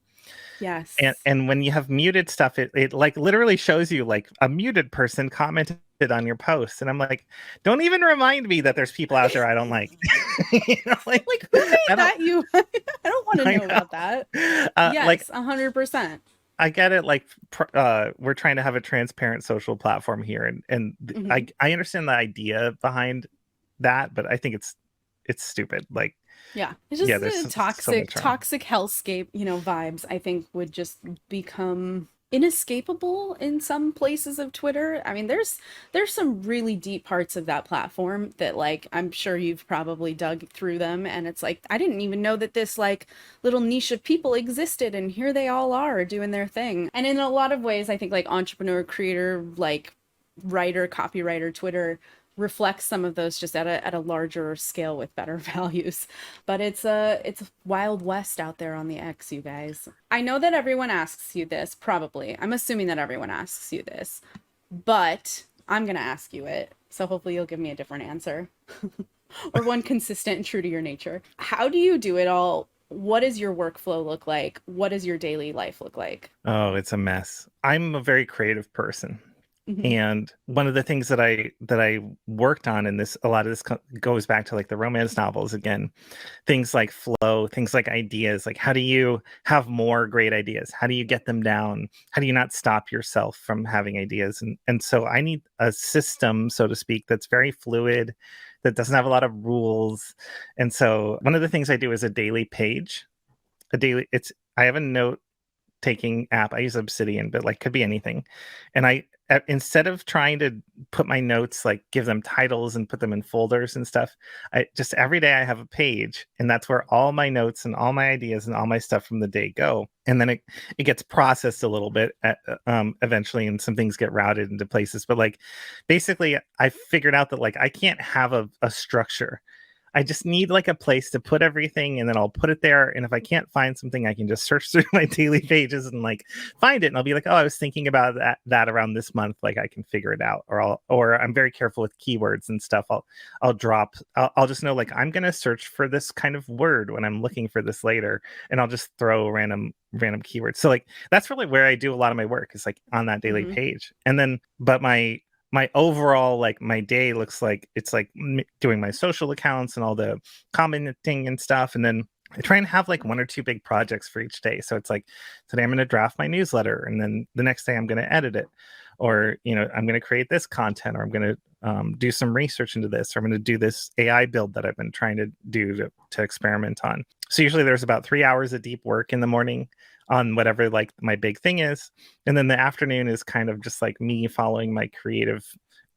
Yes. And when you have muted stuff, it like literally shows you like a muted person commented on your post, and I'm like, don't even remind me that there's people out there I don't like. Like Like, who I made don't. that you? I don't want to I know about that. know. Like Yes, 100%. I get it. Like we're trying to have a transparent social platform here, and Hmm. I understand the idea behind that, but I think it's stupid. Like, Yeah, it's yeah, just there's so toxic, much wrong. toxic hellscape, vibes, I think would just become inescapable in some places of Twitter. I mean, there's some really deep parts of that platform that like I'm sure you've probably dug through them and it's like I didn't even know that this like little niche of people existed and here they all are doing their thing. And in a lot of ways I think like entrepreneur, creator, like writer, copywriter, Twitter reflects some of those just at a larger scale with better values. But it's wild west out there on the X, you guys. I know that everyone asks you this, probably. I'm assuming that everyone asks you this, but I'm gonna ask you it. So hopefully you'll give me a different answer. Or one consistent and true to your nature. How do you do it all? What does your workflow look like? What does your daily life look like? Oh, it's a mess. I'm a very creative person. Hmm. And one of the things that I worked on in this, a lot of this goes back to like the romance novels again, things like flow, things like ideas, like how do you have more great ideas? How do you get them down? How do you not stop yourself from having ideas? And so I need a system, so to speak, that's very fluid, that doesn't have a lot of rules. And so one of the things I do is a daily page, I have a note taking app. I use Obsidian, but like could be anything. And instead of trying to put my notes, like give them titles and put them in folders and stuff, I just every day I have a page, and that's where all my notes and all my ideas and all my stuff from the day go. And then it gets processed a little bit eventually, and some things get routed into places. But like basically, I figured out that like I can't have a structure. I just need like a place to put everything, and then I'll put it there. And if I can't find something, I can just search through my daily pages and like find it. And I'll be like, oh, I was thinking about that around this month. Like I can figure it out. Or I'm very careful with keywords and stuff. I'll just know like I'm gonna search for this kind of word when I'm looking for this later, and I'll just throw random keywords. So like that's really where I do a lot of my work, is like on that daily Hmm. page. And then but my overall, like my day looks like it's like doing my social accounts and all the commenting and stuff. And then I try and have like one or two big projects for each day. So it's like today I'm going to draft my newsletter, and then the next day I'm going to edit it, or I'm going to create this content, or I'm going to do some research into this, or I'm going to do this AI build that I've been trying to do to experiment on. So usually there's about 3 hours of deep work in the morning on whatever like my big thing is, and then the afternoon is kind of just like me following my creative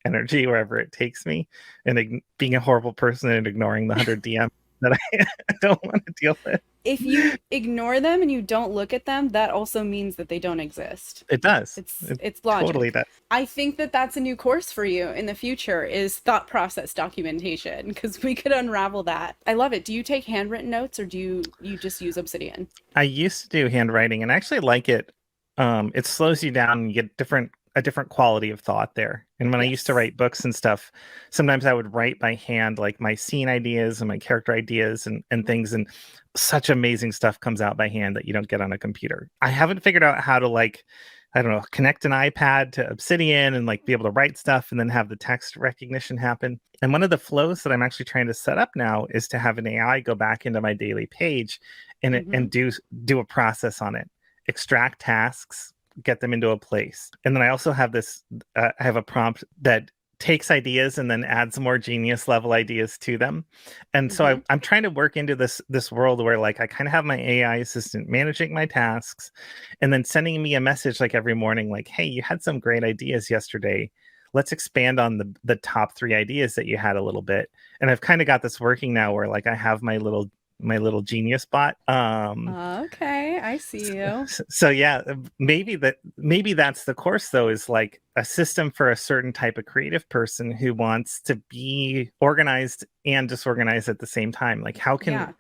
energy wherever it takes me, and being a horrible person and ignoring the 100 DM that I don't want to deal with. If you ignore them and you don't look at them, that also means that they don't exist. It does. It's It it's totally logic. does. I think that that's a new course for you in the future is thought process documentation because we could unravel that. I love it. Do you take handwritten notes or do you just use Obsidian? I used to do handwriting, and I actually like it. It slows you down, and you get a different quality of thought there. And when I used to Yes. write books and stuff, sometimes I would write by hand like my scene ideas and my character ideas and things, and such amazing stuff comes out by hand that you don't get on a computer. I haven't figured out how to like, I don't know, connect an iPad to Obsidian and like be able to write stuff and then have the text recognition happen. And one of the flows that I'm actually trying to set up now is to have an AI go back into my daily page and Hmm. do a process on it, extract tasks, get them into a place. And then I also have I have a prompt that takes ideas and then adds more genius level ideas to them. And so Hmm. I'm trying to work into this world where like I kind of have my AI assistant managing my tasks, and then sending me a message like every morning, like, hey, you had some great ideas yesterday. Let's expand on the top three ideas that you had a little bit. And I've kind of got this working now where like I have my little genius bot. Okay, I see you. So yeah, maybe that's the course though, is like a system for a certain type of creative person who wants to be organized and disorganized at the same time. Like how can Yeah.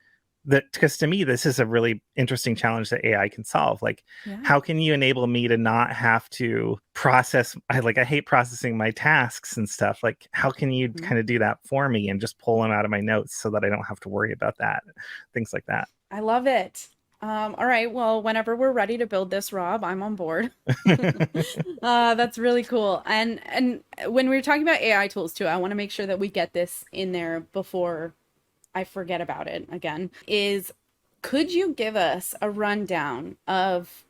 that, because to me this is a really interesting challenge that AI can solve. Like Yeah. how can you enable me to not have to process, I hate processing my tasks and stuff. Like how can you Mhm. kind of do that for me and just pull them out of my notes so that I don't have to worry about that, things like that. I love it. All right. Well, whenever we're ready to build this, Rob, I'm on board. That's really cool. And when we're talking about AI tools too, I want to make sure that we get this in there before I forget about it again. Could you give us a rundown of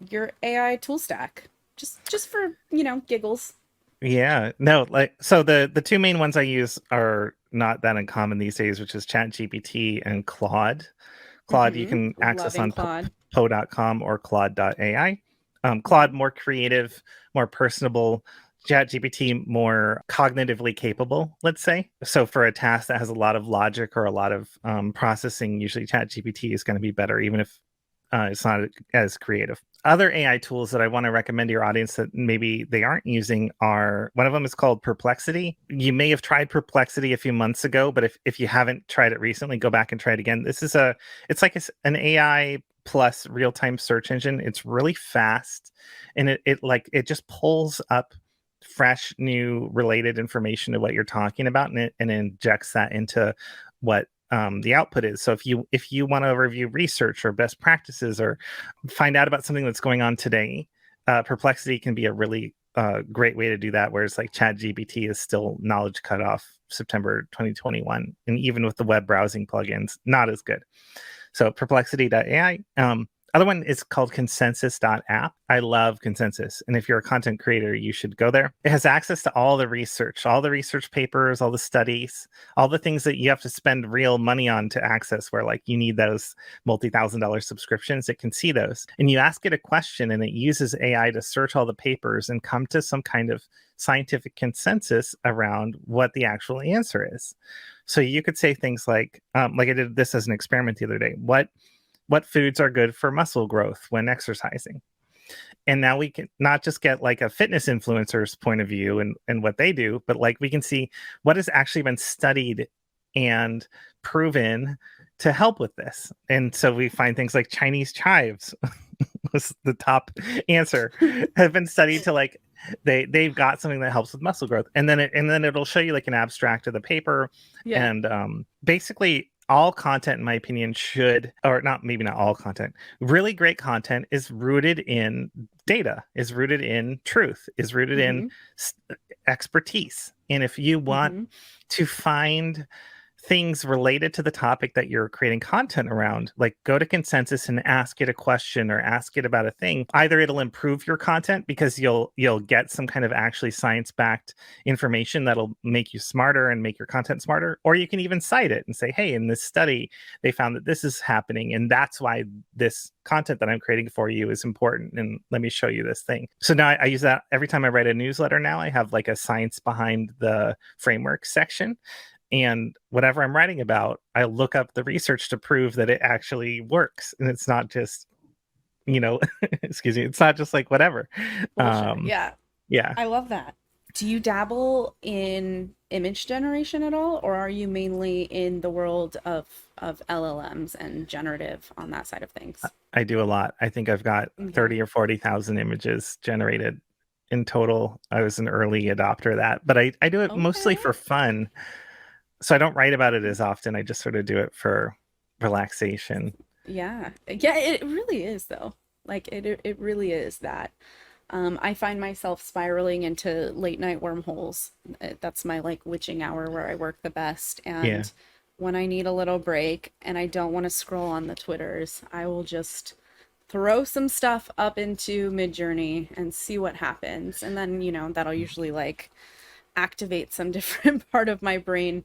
your AI tool stack? Just for, giggles. Yeah, no, like so the two main ones I use are not that uncommon these days, which is ChatGPT and Claude. Claude you Mm-hmm. can access Loving on Claude. poe.com or claude.ai. Claude more creative, more personable. ChatGPT more cognitively capable, let's say. So for a task that has a lot of logic or a lot of processing, usually ChatGPT is going to be better, even if it's not as creative. Other AI tools that I want to recommend to your audience that maybe they aren't using are, one of them is called Perplexity. You may have tried Perplexity a few months ago, but if you haven't tried it recently, go back and try it again. It's like an AI plus real-time search engine. It's really fast, and it just pulls up fresh, new, related information to what you're talking about, and injects that into what the output is. So if you want to review research or best practices or find out about something that's going on today, Perplexity can be a really great way to do that. Whereas like ChatGPT is still knowledge cutoff September 2021, and even with the web browsing plugins, not as good. So Perplexity.ai. Other one is called consensus.app. I love Consensus. And if you're a content creator, you should go there. It has access to all the research papers, all the studies, all the things that you have to spend real money on to access, where like you need those multi-$1,000 subscriptions. It can see those. And you ask it a question and it uses AI to search all the papers and come to some kind of scientific consensus around what the actual answer is. So you could say things like I did this as an experiment the other day. What foods are good for muscle growth when exercising? And now we can not just get like a fitness influencer's point of view and what they do, but like we can see what has actually been studied and proven to help with this. And so we find things like Chinese chives was the top answer, have been studied to like they've got something that helps with muscle growth. And then it'll show you like an abstract of the paper. Yeah. And basically all content, in my opinion, maybe not all content, really great content is rooted in data, is rooted in truth, is rooted in expertise. And if you want to find things related to the topic that you're creating content around, like go to Consensus and ask it a question or ask it about a thing. Either it'll improve your content because you'll get some kind of actually science-backed information that'll make you smarter and make your content smarter, or you can even cite it and say, hey, in this study they found that this is happening and that's why this content that I'm creating for you is important, and let me show you this thing. So now I use that every time I write a newsletter. Now I have like a science behind the framework section. And whatever I'm writing about, I look up the research to prove that it actually works. And it's not just, excuse me, it's not just like whatever. Yeah. Yeah. I love that. Do you dabble in image generation at all? Or are you mainly in the world of LLMs and generative on that side of things? I do a lot. I think I've got 30 or 40,000 images generated in total. I was an early adopter of that, but I do it mostly for fun. So I don't write about it as often. I just sort of do it for relaxation. Yeah. Yeah, it really is though. Like it really is that. I find myself spiraling into late night wormholes. That's my like witching hour where I work the best. And when I need a little break and I don't want to scroll on the Twitters, I will just throw some stuff up into Midjourney and see what happens. And then, that'll usually like activate some different part of my brain,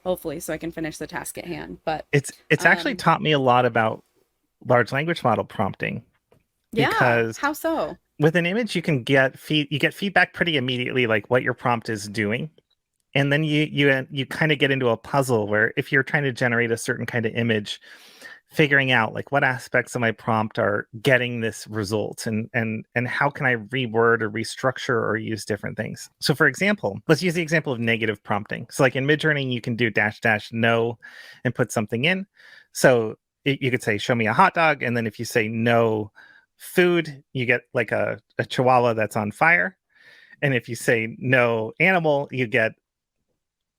hopefully, so I can finish the task at hand. But it's actually taught me a lot about large language model prompting. Because how so? With an image, you can get feedback pretty immediately, like what your prompt is doing, and then you kind of get into a puzzle where if you're trying to generate a certain kind of image, figuring out like what aspects of my prompt are getting this result, and how can I reword or restructure or use different things. So for example, let's use the example of negative prompting. So like in Midjourney, you can do -- no and put something in. So you could say, show me a hot dog. And then if you say no food, you get like a chihuahua that's on fire. And if you say no animal, you get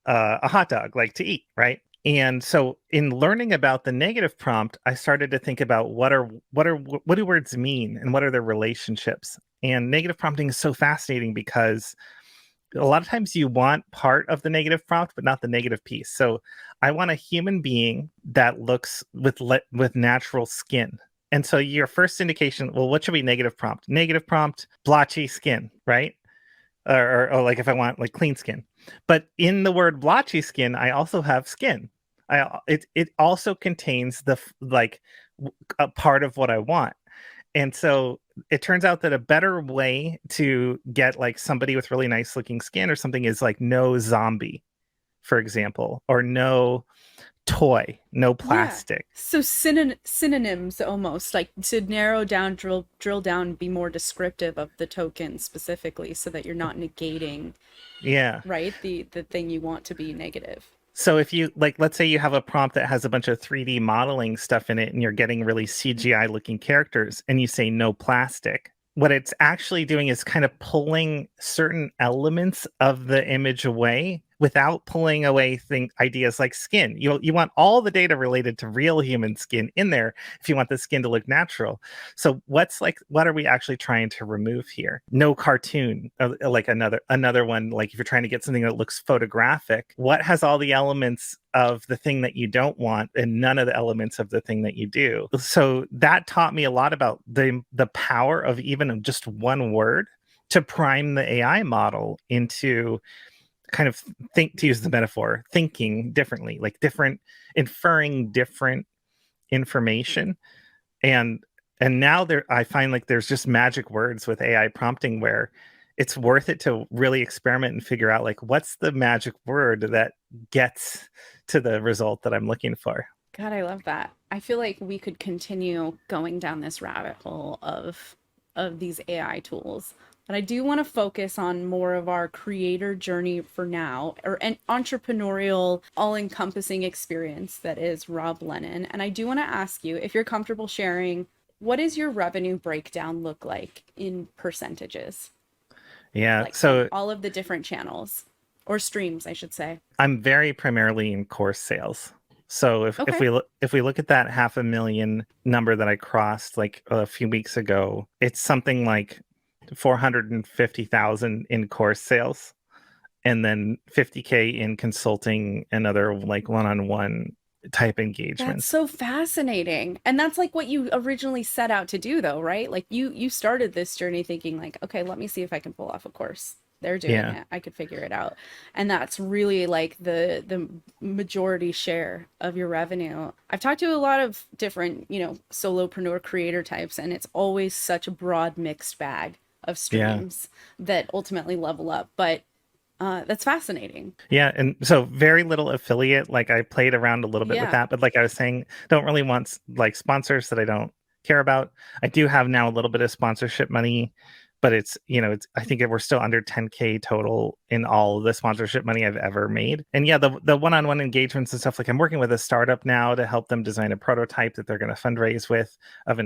a hot dog like to eat, right? And so in learning about the negative prompt, I started to think about what do words mean and what are their relationships. And negative prompting is so fascinating because a lot of times you want part of the negative prompt, but not the negative piece. So I want a human being that looks with natural skin. And so your first indication, well, what should be negative prompt? Negative prompt, blotchy skin, right? Or like if I want like clean skin. But in the word blotchy skin, I also have skin. It also contains a part of what I want. And so it turns out that a better way to get like somebody with really nice looking skin or something is like no zombie, for example, or no toy, no Yeah. plastic. So synonyms almost like to narrow down, drill down, be more descriptive of the token specifically so that you're not negating, Yeah. right? The thing you want to be negative. So if you like, let's say you have a prompt that has a bunch of 3D modeling stuff in it and you're getting really CGI looking characters and you say no plastic, what it's actually doing is kind of pulling certain elements of the image away without pulling away ideas like skin. You want all the data related to real human skin in there if you want the skin to look natural. So what are we actually trying to remove here? No cartoon, like another one, like if you're trying to get something that looks photographic, what has all the elements of the thing that you don't want and none of the elements of the thing that you do? So that taught me a lot about the power of even just one word to prime the AI model into kind of to use the metaphor, thinking differently, like inferring different information. And now I find like there's just magic words with AI prompting where it's worth it to really experiment and figure out like what's the magic word that gets to the result that I'm looking for. God, I love that. I feel like we could continue going down this rabbit hole of these AI tools. But I do want to focus on more of our creator journey for now, or an entrepreneurial, all-encompassing experience that is Rob Lennon. And I do want to ask you, if you're comfortable sharing, what does your revenue breakdown look like in percentages? Yeah. Like from So all of the different channels or streams, I should say. I'm very primarily in course sales. So Okay. if we look at that 500,000 number that I crossed like a few weeks ago, it's something like 450,000 in course sales, and then 50K in consulting and other like one-on-one type That's engagements. so fascinating. And that's like what you originally set out to do though, right? Like you started this journey thinking like, okay, let me see if I can pull off a course. They're doing Yeah. it. I could figure it out. And that's really like the majority share of your revenue. I've talked to a lot of different, solopreneur creator types, and it's always such a broad mixed bag of Yeah. streams that ultimately level up. But that's fascinating. Yeah, and so very little affiliate. Like I played around a little bit with Yeah. that, but like I was saying, don't really want like sponsors that I don't care about. I do have now a little bit of sponsorship money, but it's I think we're still under 10K total in all the sponsorship money I've ever made. And yeah, the one-on-one engagements and stuff, like I'm working with a startup now to help them design a prototype that they're going to fundraise with of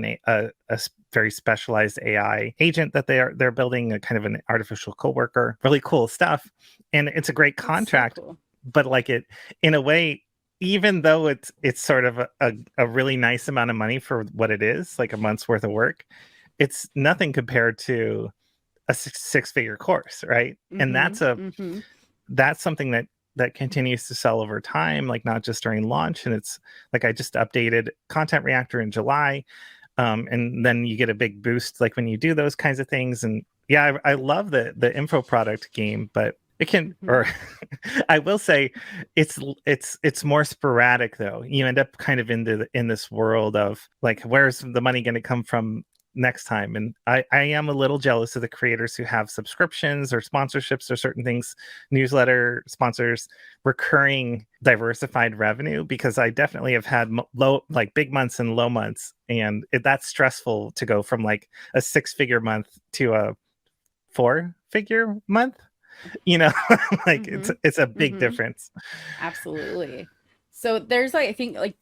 very specialized AI agent that they're building, a kind of an artificial coworker. Really cool stuff. And it's a great That's so contract, cool. but like it in a way, even though it's sort of a really nice amount of money for what it is, like a month's worth of work, it's nothing compared to a six-figure course, right? And Mm-hmm. Mm-hmm. that's something that continues to sell over time, like not just during launch. And it's like I just updated Content Reactor in July, and then you get a big boost like when you do those kinds of things. And yeah, I love the info product game, but it can, Mm-hmm. or I will say, it's more sporadic though. You end up kind of in this world of like, where's the money going to come from next time? And I am a little jealous of the creators who have subscriptions or sponsorships or certain things, newsletter sponsors, recurring diversified revenue, because I definitely have had low, like big months and low months, and that's stressful to go from like a 6-figure month to a 4-figure month, you know. Like Mm-hmm. it's a big Mm-hmm. difference. Absolutely. So there's like I think like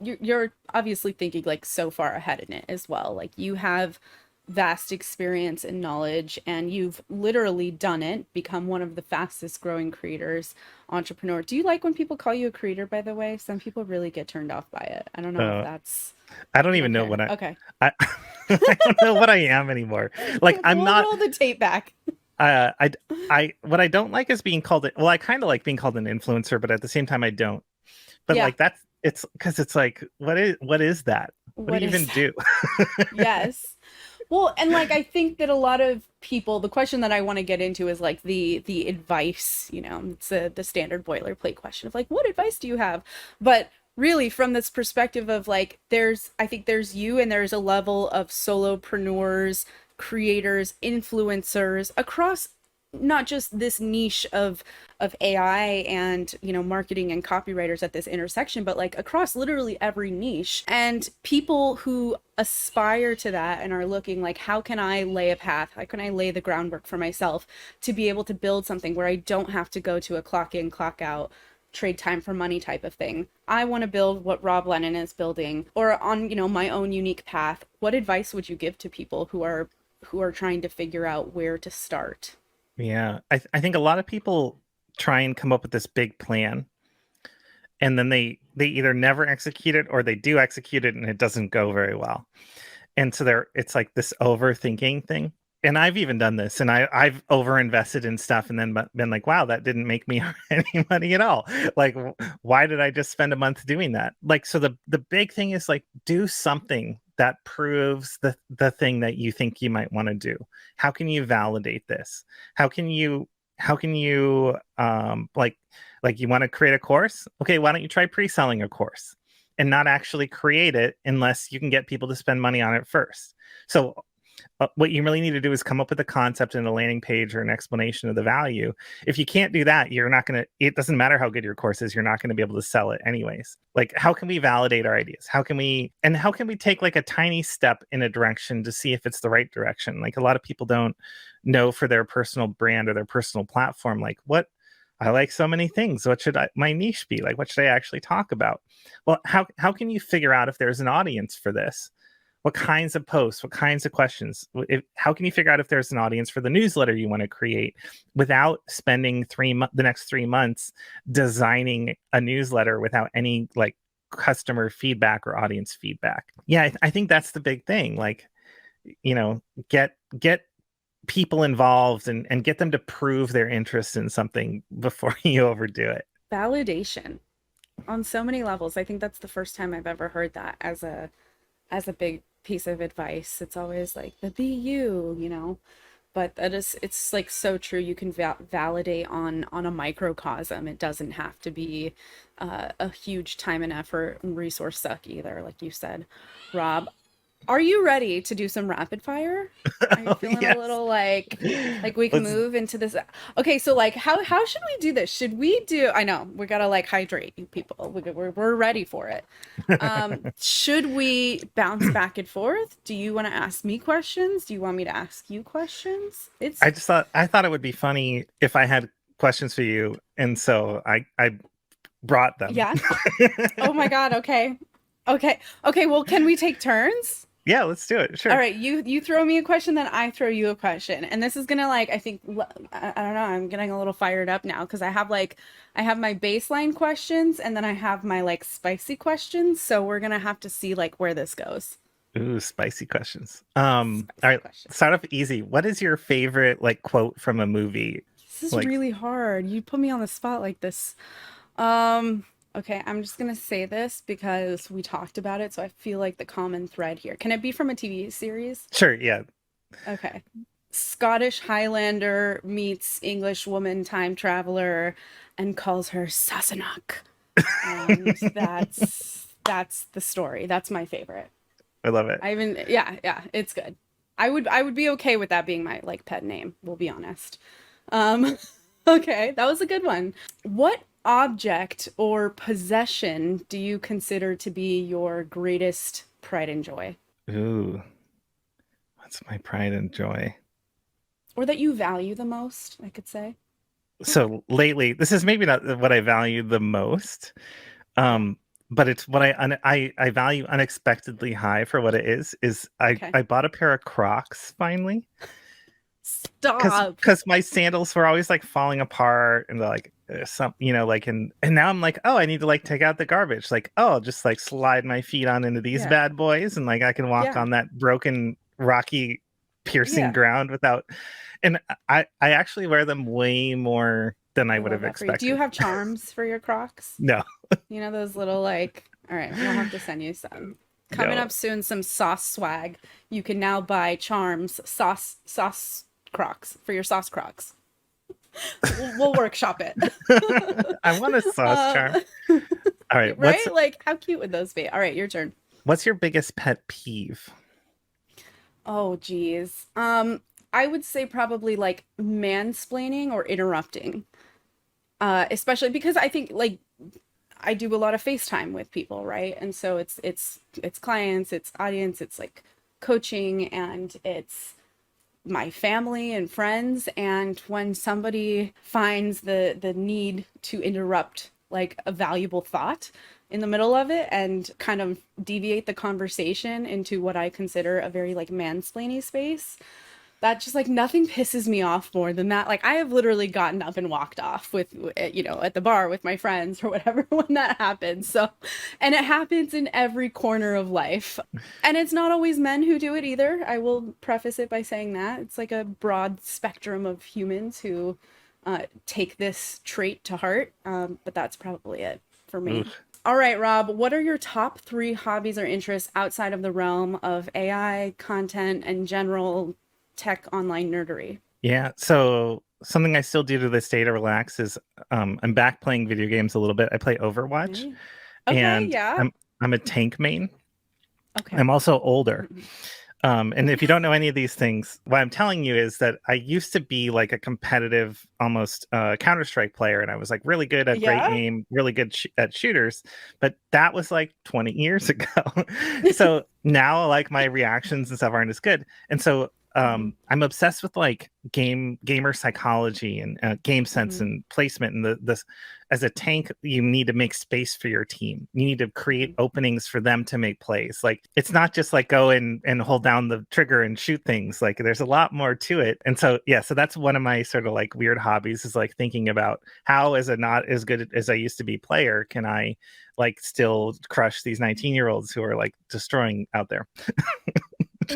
you're obviously thinking like so far ahead in it as well. Like you have vast experience and knowledge, and you've literally done it, become one of the fastest growing creators, entrepreneur. Do you like when people call you a creator, by the way? Some people really get turned off by it. I don't know if uh, that's I don't you even don't know care. what Okay. I I don't know what I am anymore. Like I'm We'll not roll the tape back. uh I what I don't like is being called it. Well, I kind of like being called an influencer, but at the same time I don't. But Yeah. like it's because it's like what is that? What do What you is even that? do? Yes. Well, and like I think that a lot of people, the question that I want to get into is like the advice, it's the standard boilerplate question of like, what advice do you have? But really from this perspective of like I think there's you and there's a level of solopreneurs, creators, influencers across not just this niche of AI and, you know, marketing and copywriters at this intersection, but like across literally every niche, and people who aspire to that and are looking like, how can I lay a path? How can I lay the groundwork for myself to be able to build something where I don't have to go to a clock in, clock out, trade time for money type of thing. I want to build what Rob Lennon is building, or on, you know, my own unique path. What advice would you give to people who are trying to figure out where to start? Yeah, I think a lot of people try and come up with this big plan, and then they either never execute it or they do execute it and it doesn't go very well. And so it's like this overthinking thing. And I've even done this, and I've over invested in stuff and then been like, wow, that didn't make me any money at all. Like, why did I just spend a month doing that? Like, so the big thing is like, do something that proves the thing that you think you might want to do. How can you validate this? How can you like you want to create a course? Okay, why don't you try pre-selling a course and not actually create it unless you can get people to spend money on it first? So what you really need to do is come up with a concept and a landing page or an explanation of the value. If you can't do that, it doesn't matter how good your course is, you're not going to be able to sell it anyways. Like, how can we validate our ideas? How can we take like a tiny step in a direction to see if it's the right direction? Like, a lot of people don't know for their personal brand or their personal platform, like, what I like so many things. What should my niche be? Like, what should I actually talk about? Well, how can you figure out if there's an audience for this? What kinds of posts, what kinds of questions? How can you figure out if there's an audience for the newsletter you want to create without spending the next 3 months designing a newsletter without any like customer feedback or audience feedback? Yeah, I think that's the big thing. Like, you know, get people involved and get them to prove their interest in something before you overdo it. Validation on so many levels. I think that's the first time I've ever heard that as a big piece of advice. It's always like the be you know, but it's like so true. You can validate on a microcosm. It doesn't have to be a huge time and effort and resource suck either, like you said, Rob. Are you ready to do some rapid fire? Are you feeling Yes. a little like we can move into this? Okay, so like how should we do this? Should we do? I know we gotta like hydrate you people. We're ready for it. Should we bounce back and forth? Do you want to ask me questions? Do you want me to ask you questions? I thought it would be funny if I had questions for you, and so I brought them. Yeah. Oh my God. Okay. Well, can we take turns? Yeah, let's do it. Sure. All right, you throw me a question, then I throw you a question, and this is gonna like I don't know. I'm getting a little fired up now because I have my baseline questions and then I have my like spicy questions. So we're gonna have to see like where this goes. Ooh, spicy questions. All right, Questions. start off easy. What is your favorite like quote from a movie? This is Like, really hard. You put me on the spot like this. Okay, I'm just gonna say this because we talked about it, so I feel like the common thread here. Can it be from a TV series? sure, yeah. Okay. Scottish Highlander meets English woman time traveler and calls her Sassenach. And that's the story. That's my favorite. I love it. Yeah, it's good. I would be okay with that being my like pet name, we'll be honest. Okay, that was a good one. What object or possession do you consider to be your greatest pride and joy? Ooh, what's my pride and joy? Or that you value the most, I could say. So lately, this is maybe not what I value the most, but it's what I value unexpectedly high for what it is. Okay. I bought a pair of Crocs finally. Stop. Because my sandals were always like falling apart and like some, you know, like, and now I'm like, oh, I need to like take out the garbage. Like, oh, I'll just like slide my feet on into these Yeah. bad boys and like I can walk Yeah. on that broken, rocky, piercing Yeah. ground without. And I actually wear them way more than I would love have that for you. expected. Do you have charms for your Crocs? No. You know those little like. All right, we'll have to send you some. Coming No. up soon, some sauce swag. You can now buy charms, sauce Crocs for your sauce Crocs. We'll workshop it. I want a sauce charm. All right. Right? Like, how cute would those be? All right, your turn. What's your biggest pet peeve? Oh, geez. I would say probably like mansplaining or interrupting. Especially because I think like I do a lot of FaceTime with people, right? And so it's clients, it's audience, it's like coaching, and it's my family and friends. And when somebody finds the need to interrupt like a valuable thought in the middle of it and kind of deviate the conversation into what I consider a very like mansplaining space, that just like nothing pisses me off more than that. Like I have literally gotten up and walked off with, you know, at the bar with my friends or whatever when that happens. So, and it happens in every corner of life. And it's not always men who do it either. I will preface it by saying that it's like a broad spectrum of humans who take this trait to heart. But that's probably it for me. Oof. All right, Rob, what are your top 3 hobbies or interests outside of the realm of AI, content, and general tech online nerdery? Yeah. So something I still do to this day to relax is I'm back playing video games a little bit. I play Overwatch, Okay. Okay, and yeah. I'm a tank main. Okay. I'm also older. And if you don't know any of these things, what I'm telling you is that I used to be like a competitive, almost Counter-Strike player, and I was like really good at great Yeah. aim, really good at shooters. But that was like 20 years ago. So now, like my reactions and stuff aren't as good, and so I'm obsessed with like gamer psychology and game sense and placement. And this, as a tank, you need to make space for your team. You need to create openings for them to make plays. Like it's not just like go and hold down the trigger and shoot things. Like there's a lot more to it. And so yeah, so that's one of my sort of like weird hobbies, is like thinking about how, as a not as good as I used to be player, can I like still crush these 19-year-olds who are like destroying out there.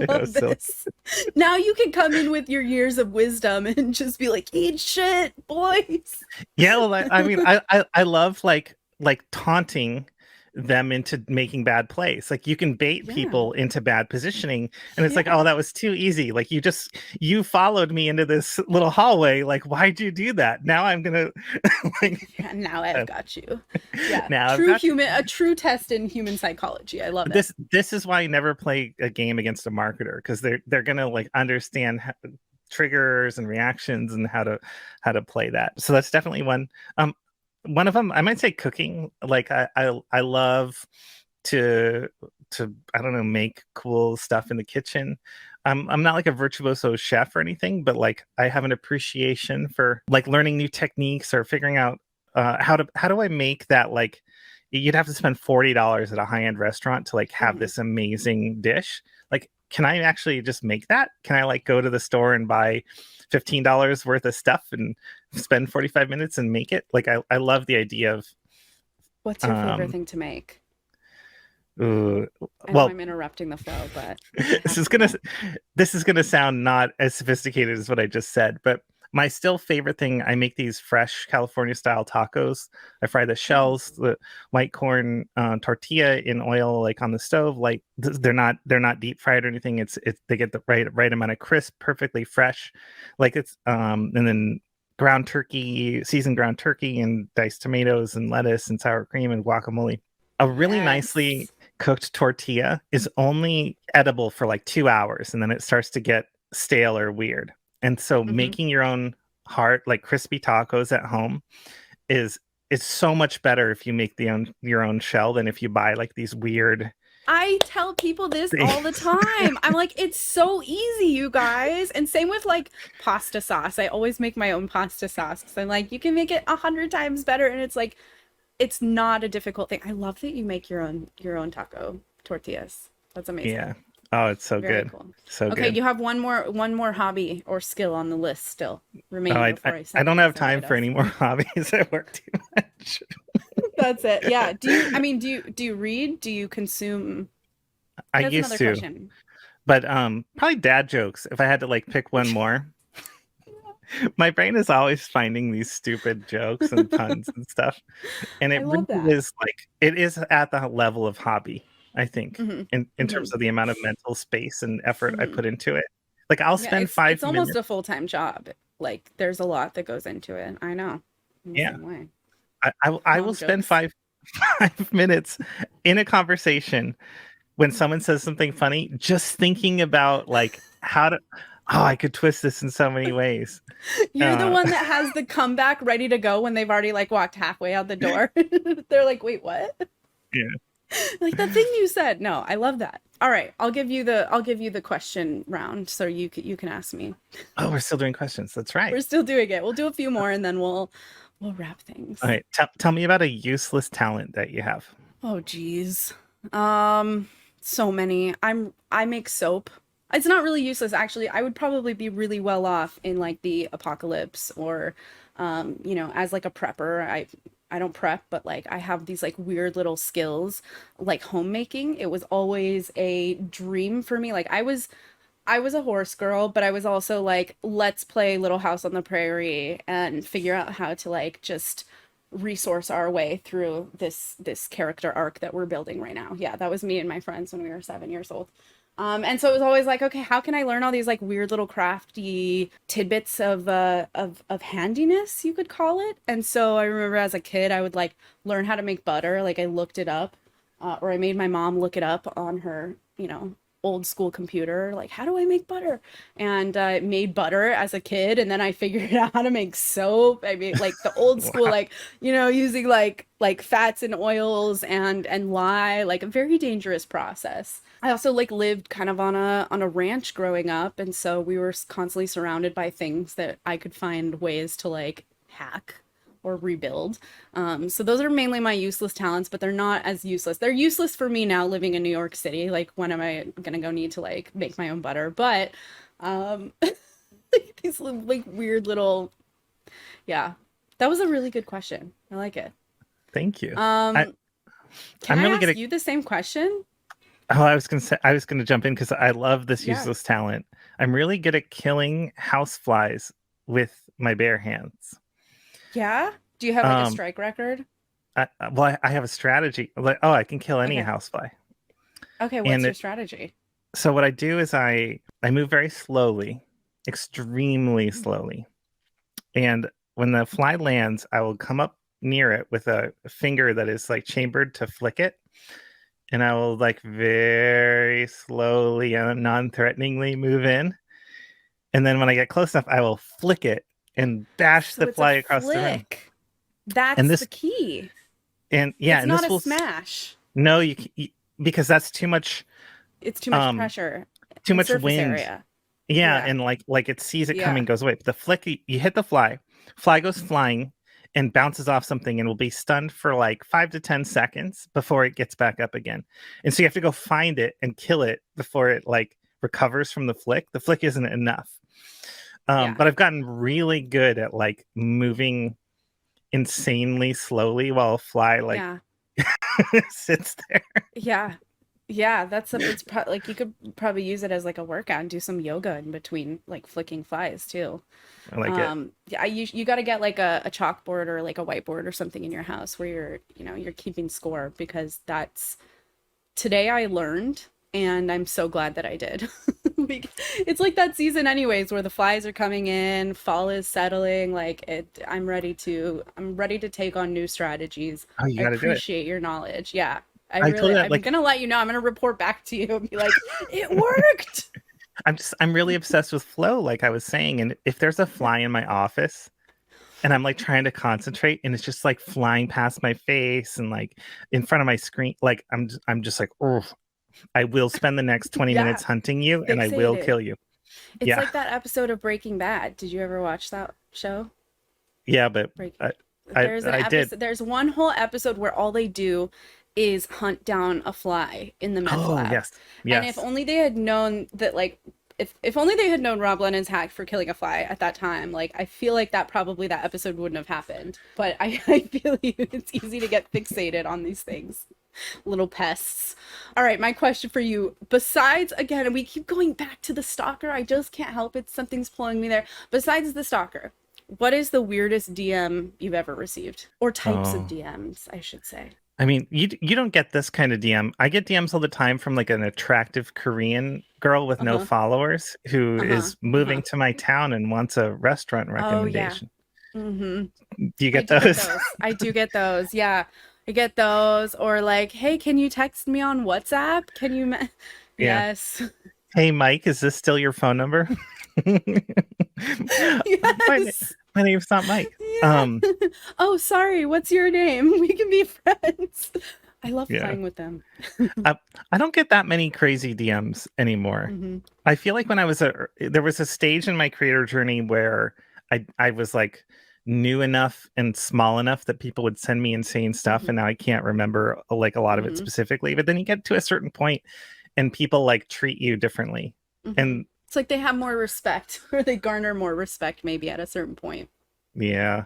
Love this. Now you can come in with your years of wisdom and just be like, eat shit, boys. Yeah, well, I mean, I love like taunting them into making bad plays. Like you can bait people into bad positioning, and it's like, oh, that was too easy. Like you followed me into this little hallway. Like, why'd you do that? Now I'm gonna like now I've got you. Yeah. now True human, a true test in human psychology. I love it. This is why I never play a game against a marketer, because they're gonna like understand triggers and reactions and how to play that. So that's definitely one of them. I might say cooking. Like I love to I don't know, make cool stuff in the kitchen. I'm not like a virtuoso chef or anything, but like I have an appreciation for like learning new techniques or figuring out how do I make that. Like you'd have to spend $40 at a high-end restaurant to like have this amazing dish. Like, can I actually just make that? Can I like go to the store and buy $15 worth of stuff and spend 45 minutes and make it? Like I love the idea of what's your favorite thing to make? I know I'm interrupting the flow, but this is gonna sound not as sophisticated as what I just said, but my still favorite thing, I make these fresh California style tacos. I fry the shells, the white corn tortilla in oil, like on the stove. Like they're not deep fried or anything. It's they get the right amount of crisp, perfectly fresh. Like it's and then ground turkey, seasoned ground turkey, and diced tomatoes and lettuce and sour cream and guacamole. A really nicely cooked tortilla is only edible for like 2 hours, and then it starts to get stale or weird. And so making your own like crispy tacos at home is so much better if you make your own shell than if you buy like these weird. I tell people this all the time. I'm like, it's so easy, you guys. And same with like pasta sauce. I always make my own pasta sauce because I'm like, you can make it 100 times better, and it's like, it's not a difficult thing. I love that you make your own taco tortillas. That's amazing. Yeah. Oh, it's so Very good. Cool. So okay, good. You have one more hobby or skill on the list still remaining. I don't have time for any more hobbies. I work too much. That's it. Yeah. Do you read? Do you consume? I used to. Question. But probably dad jokes. If I had to like pick one more. My brain is always finding these stupid jokes and puns and stuff. And it really is like, it is at the level of hobby, I think, in terms of the amount of mental space and effort I put into it. Like I'll spend 5 minutes. It's almost a full-time job. Like there's a lot that goes into it. I know. Yeah. I will spend 5 minutes in a conversation when someone says something funny, just thinking about like how to, oh, I could twist this in so many ways. You're the Uh, one that has the comeback ready to go when they've already like walked halfway out the door. They're like, "Wait, what?" yeah. Like the thing you said. No, I love that. All right, I'll give you the question round so you can ask me. Oh, we're still doing questions. That's right. We're still doing it. We'll do a few more and then we'll wrap things. All right. Tell me about a useless talent that you have. Oh geez. So many. I make soap. It's not really useless actually. I would probably be really well off in like the apocalypse or as like a prepper. I don't prep, but like I have these like weird little skills like homemaking. It was always a dream for me. Like I was a horse girl, but I was also like, let's play Little House on the Prairie and figure out how to like just resource our way through this character arc that we're building right now. Yeah, that was me and my friends when we were 7 years old. And so it was always like, okay, how can I learn all these like weird little crafty tidbits of handiness, you could call it. And so I remember as a kid, I would like learn how to make butter. Like I looked it up, or I made my mom look it up on her, old school computer. Like, how do I make butter? And made butter as a kid, and then I figured out how to make soap. I mean, like the old school, Wow. like using like fats and oils and lye, like a very dangerous process. I also like lived kind of on a ranch growing up, and so we were constantly surrounded by things that I could find ways to like hack or rebuild. So those are mainly my useless talents, but they're not as useless. They're useless for me now living in New York City. Like when am I gonna go need to like make my own butter? But like, these like weird little, yeah. That was a really good question. I like it. Thank you. Um, can I'm I really ask good at. you the same question? Oh, I was gonna jump in because I love this Yeah. useless talent. I'm really good at killing houseflies with my bare hands. Yeah? Do you have like a Um, strike record? I have a strategy. Like, oh, I can kill any Okay. housefly. Okay, what's And your strategy? so what I do is I move very slowly, extremely slowly. And when the fly lands, I will come up near it with a finger that is like chambered to flick it. And I will like very slowly and non-threateningly move in. And then when I get close enough, I will flick it and bash So the it's a fly across the room. flick. And That's the this, key. and yeah, It's and not this a will smash. no, because that's It's too much um pressure too and much surface wind. area. Yeah, Yeah. and like it sees it Yeah. coming, goes away. But the flick, you hit the fly goes flying and bounces off something and will be stunned for like 5 to 10 seconds before it gets back up again. And so you have to go find it and kill it before it like recovers from the flick. The flick isn't enough. Yeah. But I've gotten really good at like moving insanely slowly while a fly like Yeah. sits there. Yeah. Yeah, like you could probably use it as like a workout and do some yoga in between like flicking flies too. I like it. Yeah, you got to get like a chalkboard or like a whiteboard or something in your house where you're keeping score because that's today I learned and I'm so glad that I did. It's like that season anyways where the flies are coming in, fall is settling, like I'm ready to take on new strategies. Oh, you I got to do it. appreciate your knowledge. Yeah. I told you that, I'm like gonna let you know. I'm gonna report back to you and be like, it worked. I'm really obsessed with flow, like I was saying. And if there's a fly in my office and I'm like trying to concentrate and it's just like flying past my face and like in front of my screen, like I'm just like, oh, I will spend the next 20 Yeah, minutes hunting you and I will fixated. kill you. It's Yeah. like that episode of Breaking Bad. Did you ever watch that show? Yeah, but Break. I There's an I did. episode. There's one whole episode where all they do is hunt down a fly in the meth Oh, lab. yes. And if Yes. only they had known that, like, if only they had known Rob Lennon's hack for killing a fly at that time, like, I feel like that episode wouldn't have happened. But I feel you, it's easy to get fixated on these things. Little pests. All right, my question for you. Besides, again, and we keep going back to the stalker. I just can't help it. Something's pulling me there. Besides the stalker, what is the weirdest DM you've ever received? Or types of Oh. DMs, I should say. I mean, you don't get this kind of DM. I get DMs all the time from like an attractive Korean girl with no Uh-huh. followers who Uh-huh. is moving Uh-huh. to my town and wants a restaurant Oh yeah. recommendation. Mm-hmm. Do you I get do get those? those. I do get those. Yeah. I get those, or like, hey, can you text me on WhatsApp? Can you? Yeah. Yes. Hey, Mike, is this still your phone number? my, na- Yes. my name's not Mike. Yeah. Oh, sorry. What's your name? We can be friends. I love Yeah. playing with them. I don't get that many crazy DMs anymore. Hmm. I feel like when there was a stage in my creator journey where I was like new enough and small enough that people would send me insane stuff, Hmm. and now I can't remember like a lot of it Hmm. specifically. But then you get to a certain point, and people like treat you differently, Hmm. and It's like they have more respect, or they garner more respect, maybe at a certain point. yeah.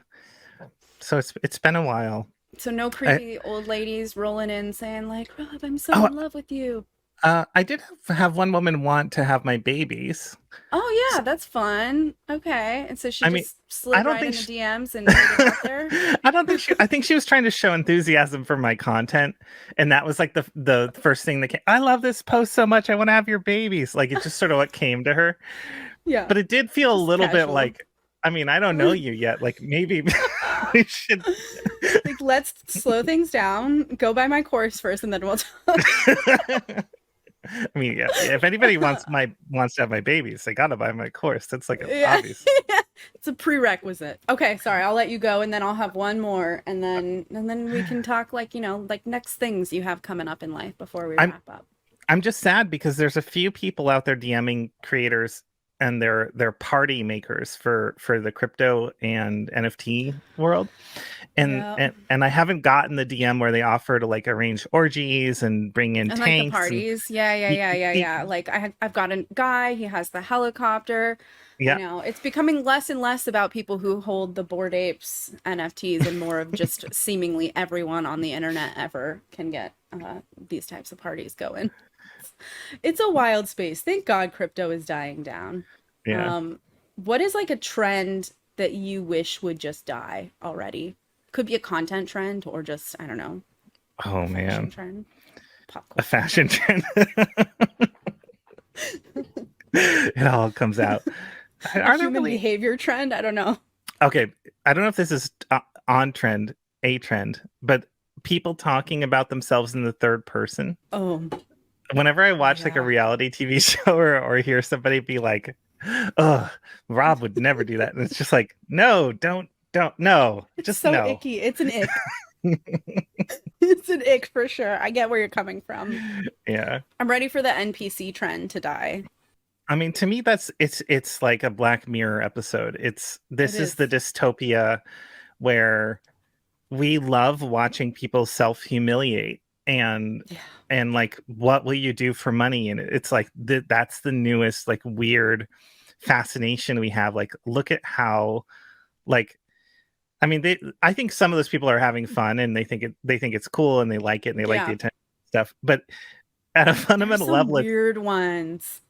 So it's been a while. So no I, creepy old ladies rolling in saying like, Rob, I'm so oh, in love with you. I did have one woman want to have my babies. Oh So, yeah, that's fun. Okay. And so she I mean, just I slid don't right think in the she, DMs and made it out there. I don't think she. I think she was trying to show enthusiasm for my content, and that was like the first thing that came. I love this post so much. I want to have your babies. Like it just sort of what came to her, Yeah, but it did feel a just little bit casual. like. I mean, I don't know you yet. Like maybe we should. Like, let's slow things down, go buy my course first, and then we'll talk. I mean, yeah. If anybody wants to have my babies, they gotta buy my course. That's like Yeah. obvious. It's a prerequisite. Okay, sorry, I'll let you go, and then I'll have one more, and then we can talk, like, like next things you have coming up in life before we I'm wrap up. I'm just sad because there's a few people out there DMing creators and they're party makers for the crypto and NFT world. And, Yeah. and I haven't gotten the DM where they offer to like arrange orgies and bring in And like the tanks and parties. Yeah, yeah, y- yeah, yeah, y- yeah. Like I've got a guy, he has the helicopter. I yeah. know. It's becoming less and less about people who hold the Bored Apes NFTs and more of just seemingly everyone on the internet ever can get these types of parties going. It's a wild space. Thank God crypto is dying down. Yeah. What is like a trend that you wish would just die already? Could be a content trend or just, I don't know, Oh a fashion man. trend, pop A culture fashion trend. trend. It all comes out. A Are there human really behavior trend? I don't know. okay? I don't know if this is on trend, a trend, but people talking about themselves in the third person. Oh, Whenever I watch like a yeah. reality TV show or hear somebody be like, "Oh, Rob would never do that," and it's just like, no, don't, no, It's just so no. icky. It's an ick. It's an ick for sure. I get where you're coming from. Yeah. I'm ready for the NPC trend to die. I mean, to me, it's like a Black Mirror episode. It This is the is. dystopia where we love watching people self-humiliate and Yeah. like what will you do for money, and it's like that's the newest like weird fascination we have. Like look at how like I mean I think some of those people are having fun and they think it's cool and they like it and they like the Yeah. attention stuff, but at a There's fundamental some level it's weird ones.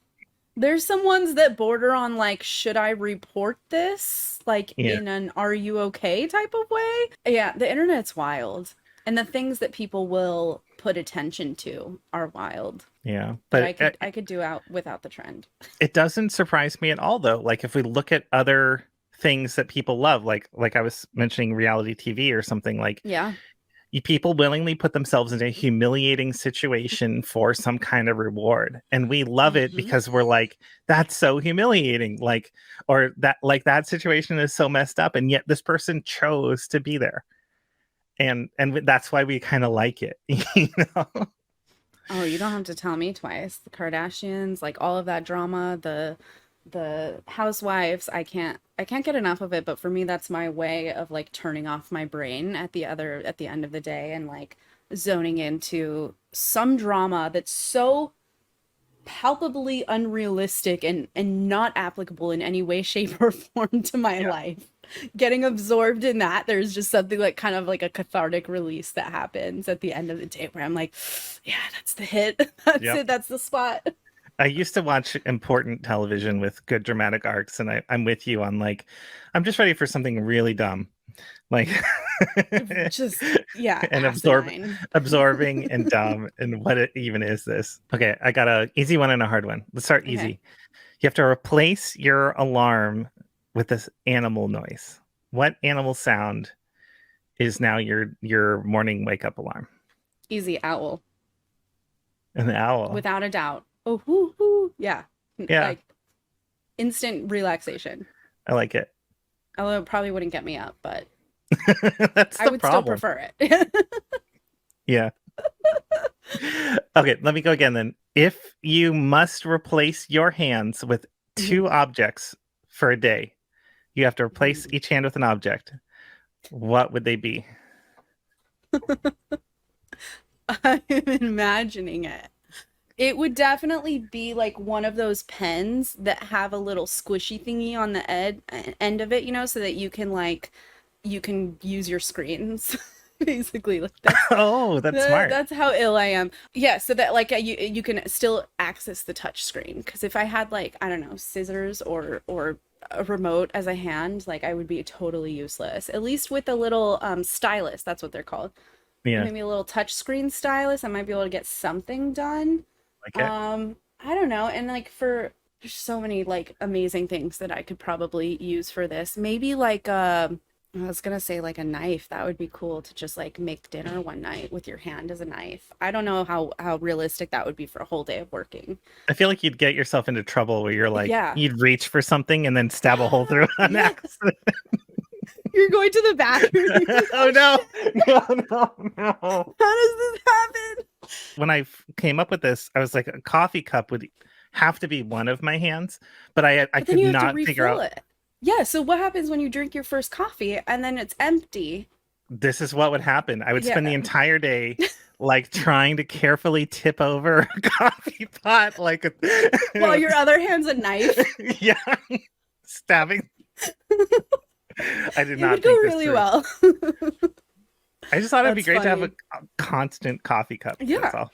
There's some ones that border on like, should I report this? Like yeah. in an are you okay type of way? Yeah, the internet's wild. And the things that people will put attention to are wild. Yeah, But but I could do out without the trend. it doesn't surprise me at all though. Like if we look at other things that people love, like I was mentioning reality TV or something, like Yeah. people willingly put themselves into a humiliating situation for some kind of reward, and we love it Hmm. because we're like, that's so humiliating, like, or that like that situation is so messed up, and yet this person chose to be there, and that's why we kind of like it. You know. Oh, you don't have to tell me twice. The Kardashians, like all of that drama, the housewives, I can't get enough of it, but for me that's my way of like turning off my brain at the end of the day and like zoning into some drama that's so palpably unrealistic and not applicable in any way, shape, or form to my Yeah. life. Getting absorbed in that, there's just something like kind of like a cathartic release that happens at the end of the day where I'm like, yeah, that's the hit. That's Yep. it. That's the spot. I used to watch important television with good dramatic arcs, and I'm with you on like, I'm just ready for something really dumb, like, Just, yeah, and asinine. absorbing and dumb, and what it even is this? Okay, I got a easy one and a hard one. Let's start Okay. easy. You have to replace your alarm with this animal noise. What animal sound is now your morning wake up alarm. Easy owl, An owl. without a doubt. Oh, hoo, hoo. Yeah. Yeah, Like instant relaxation. I like it. Although it probably wouldn't get me up, but That's I the would still problem. prefer it. Yeah. Okay, let me go again then. If you must replace your hands with two objects for a day, you have to replace Mhm. each hand with an object. What would they be? I'm imagining it. It would definitely be like one of those pens that have a little squishy thingy on the end of it, so that you can use your screens. Basically, like Oh, that's smart. that's how ill I am. Yeah, so that like you can still access the touch screen. Because if I had like, I don't know, scissors or a remote as a hand, like I would be totally useless. At least with a little stylus, that's what they're called. Yeah, Maybe a little touch screen stylus, I might be able to get something done. like it. I don't know. And like there's so many like amazing things that I could probably use for this. Maybe like I was gonna say like a knife. That would be cool to just like make dinner one night with your hand as a knife. I don't know how realistic that would be for a whole day of working. I feel like you'd get yourself into trouble where you're like, Yeah. you'd reach for something and then stab a hole through an Yeah. accident. You're going to the bathroom. You're like, Oh oh no, shit, no. how does this happen? When I came up with this, I was like, a coffee cup would have to be one of my hands, but I But then could you have to not figure refill out. it. Yeah, so what happens when you drink your first coffee and then it's empty? This is what would happen. I would spend the Yeah. entire day like trying to carefully tip over a coffee pot, like While your other hand's a knife. yeah, stabbing. I did It would not go think this really through. well. I just thought it'd be That's great to have funny. a constant coffee cup. That's Yeah. all.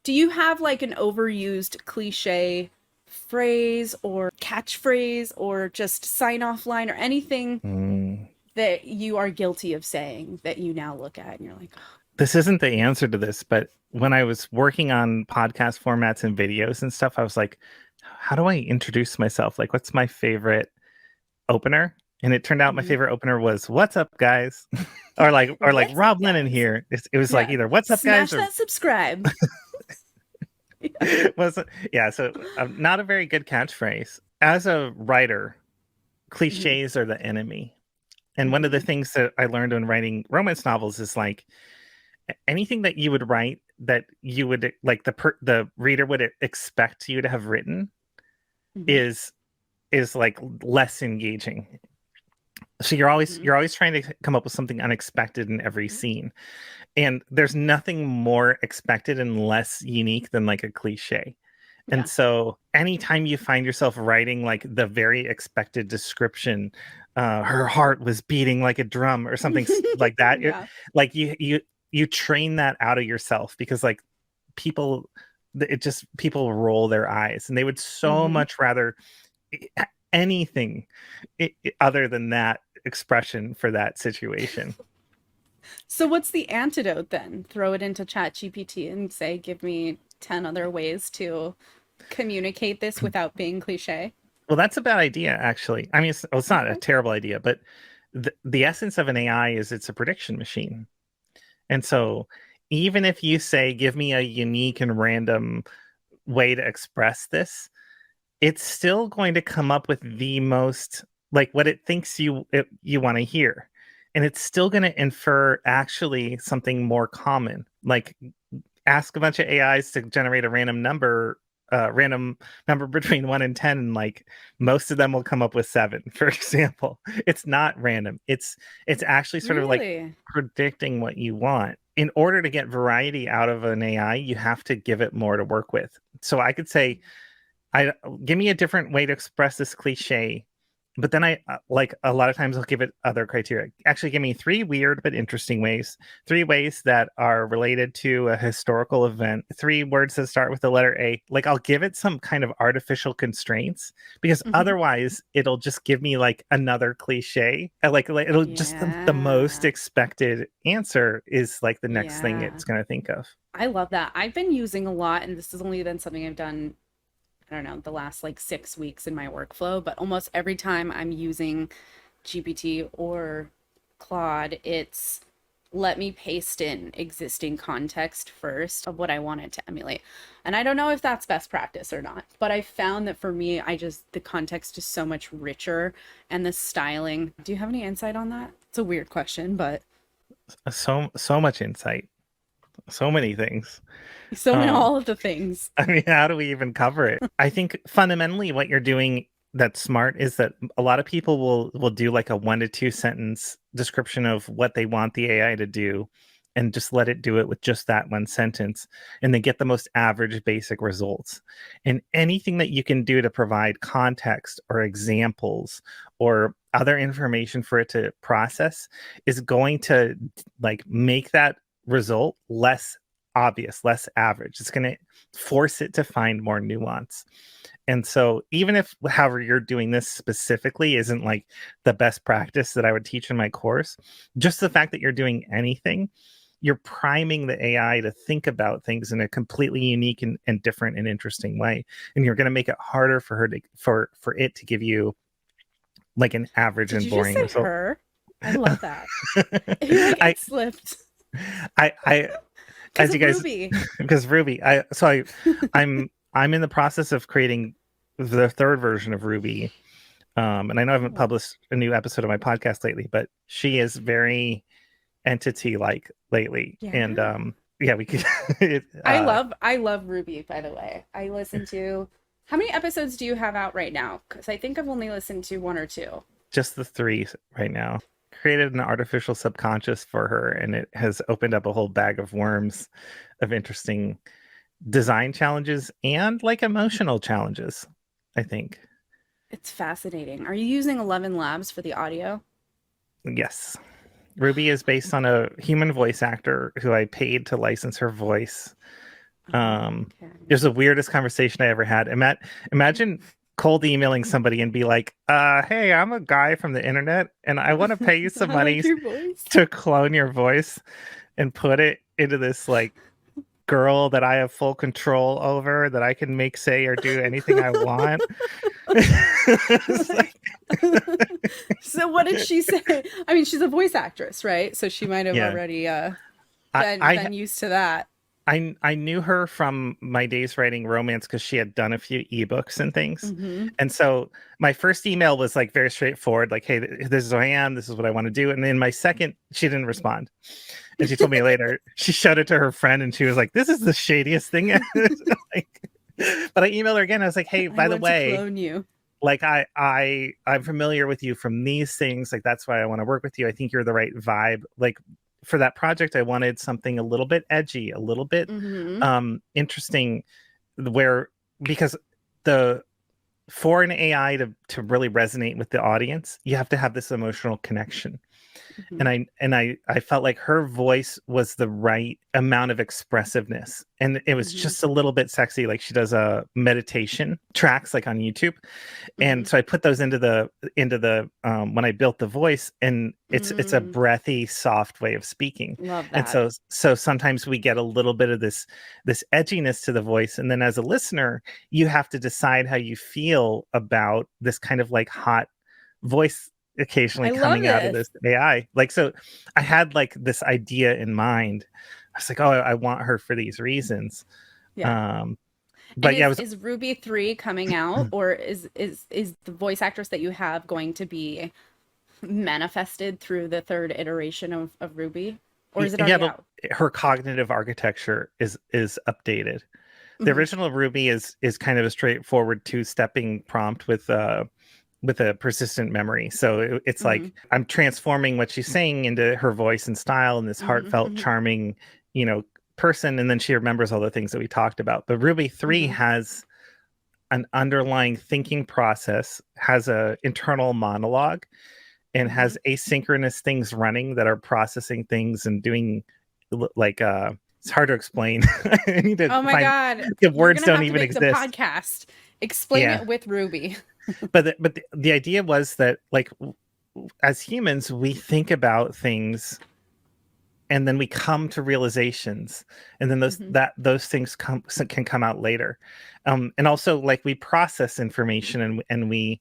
Do you have like an overused cliche phrase or catchphrase or just sign off line or anything Mm. that you are guilty of saying that you now look at and you're like, This isn't the answer to this, but when I was working on podcast formats and videos and stuff, I was like, how do I introduce myself? Like, what's my favorite opener? And it turned out my Mhm. favorite opener was "What's up, guys," or like What's up, Rob Lennon guys? here. It was like Yeah. either "What's up, Smash guys" or that subscribe. Yeah. was yeah. So not a very good catchphrase. As a writer, Mhm. cliches are the enemy. And one of the Mhm. things that I learned when writing romance novels is like anything that you would write that you would like the reader would expect you to have written Mhm. is like less engaging. So you're always Mhm. you're always trying to come up with something unexpected in every scene. And there's nothing more expected and less unique than like a cliche. And Yeah. so anytime you find yourself writing like the very expected description, her heart was beating like a drum or something like that, Yeah. like you train that out of yourself because like people people roll their eyes and they would so Mhm. much rather anything other than that expression for that situation. So what's the antidote then? Throw it into Chat GPT and say, give me 10 other ways to communicate this without being cliche. Well, that's a bad idea, actually. I mean, it's not a Okay. terrible idea, but the essence of an AI is it's a prediction machine. And so even if you say, give me a unique and random way to express this, it's still going to come up with the most like what it thinks you want to hear. And it's still going to infer actually something more common. Like ask a bunch of AIs to generate a random number between 1 and 10, and like most of them will come up with 7, for example. It's not random. It's actually sort of like Really? predicting what you want. In order to get variety out of an AI, you have to give it more to work with. So I could say, I give me a different way to express this cliche, but then I like a lot of times I'll give it other criteria. Actually, give me 3 weird but interesting ways, 3 ways that are related to a historical event, 3 words that start with the letter A. Like I'll give it some kind of artificial constraints because Mhm. otherwise it'll just give me like another cliche. Like it'll just the most Yeah. expected answer is like the next thing Yeah. it's going to think of. I love that. I've been using a lot, and this has only been something I've done, I don't know, the last like 6 weeks in my workflow, but almost every time I'm using GPT or Claude, it's let me paste in existing context first of what I wanted to emulate. And I don't know if that's best practice or not, but I found that for me, the context is so much richer and the styling. Do you have any insight on that? It's a weird question, but So much insight, so many things. so many, all of the things. I mean, how do we even cover it? I think fundamentally what you're doing that's smart is that a lot of people will do like a 1 to 2 sentence description of what they want the AI to do and just let it do it with just that one sentence, and they get the most average basic results. And anything that you can do to provide context or examples or other information for it to process is going to like make that result less obvious, less average. It's going to force it to find more nuance. And so even if however you're doing this specifically isn't like the best practice that I would teach in my course, just the fact that you're doing anything, you're priming the AI to think about things in a completely unique and different and interesting way. And you're going to make it harder for her to for it to give you like an average Did and you boring just say result. her? I love that. It slipped. I as you guys Ruby. because Ruby, I'm in the process of creating the third version of Ruby. And I know I haven't published a new episode of my podcast lately, but she is very entity like lately. Yeah. And yeah, we could I love Ruby, by the way. I listen to how many episodes do you have out right now? Because I think I've only listened to 1 or 2. just the 3 right now. Created an artificial subconscious for her, and it has opened up a whole bag of worms of interesting design challenges and like emotional challenges, I think. It's fascinating. Are you using 11 Labs for the audio? Yes. Ruby is based on a human voice actor who I paid to license her voice. Okay. It was the weirdest conversation I ever had. Imagine cold emailing somebody and be like, hey, I'm a guy from the internet and I want to pay you some money to clone your voice and put it into this like girl that I have full control over, that I can make, say, or do anything I want. So what did she say? I mean, she's a voice actress, right? So she might have already been used to that. I knew her from my days writing romance because she had done a few ebooks and things. Mm-hmm. And so my first email was like very straightforward, like, hey, this is who I am, this is what I want to do. And then my second, she didn't respond. And she told me later, she showed it to her friend and she was like, this is the shadiest thing. Like, but I emailed her again. I was like, hey, by the way, clone you. Like I'm familiar with you from these things. Like, that's why I want to work with you. I think you're the right vibe. Like, for that project, I wanted something a little bit edgy, a little bit interesting, because for an AI to really resonate with the audience, you have to have this emotional connection. Mm-hmm. And I felt like her voice was the right amount of expressiveness, and it was just a little bit sexy. Like, she does a meditation tracks like on YouTube, and so I put those into the when I built the voice, and it's a breathy, soft way of speaking. Love that. And so sometimes we get a little bit of this edginess to the voice, and then as a listener, you have to decide how you feel about this kind of like hot voice occasionally coming out of this AI. Like, so I had like this idea in mind. I was like, oh, I want her for these reasons. Yeah. But is Ruby 3 coming out, or is the voice actress that you have going to be manifested through the third iteration of Ruby, or is it already out? Her cognitive architecture is updated. The original Ruby is kind of a straightforward 2-stepping prompt with a persistent memory. So it's like I'm transforming what she's saying into her voice and style and this heartfelt, charming, person. And then she remembers all the things that we talked about. But Ruby 3 has an underlying thinking process, has a internal monologue, and has asynchronous things running that are processing things and doing like, it's hard to explain. I need to God. The words don't even exist. The podcast. Explain it with Ruby. But the idea was that, like, as humans, we think about things and then we come to realizations, and then those things can come out later. And also, like, we process information and we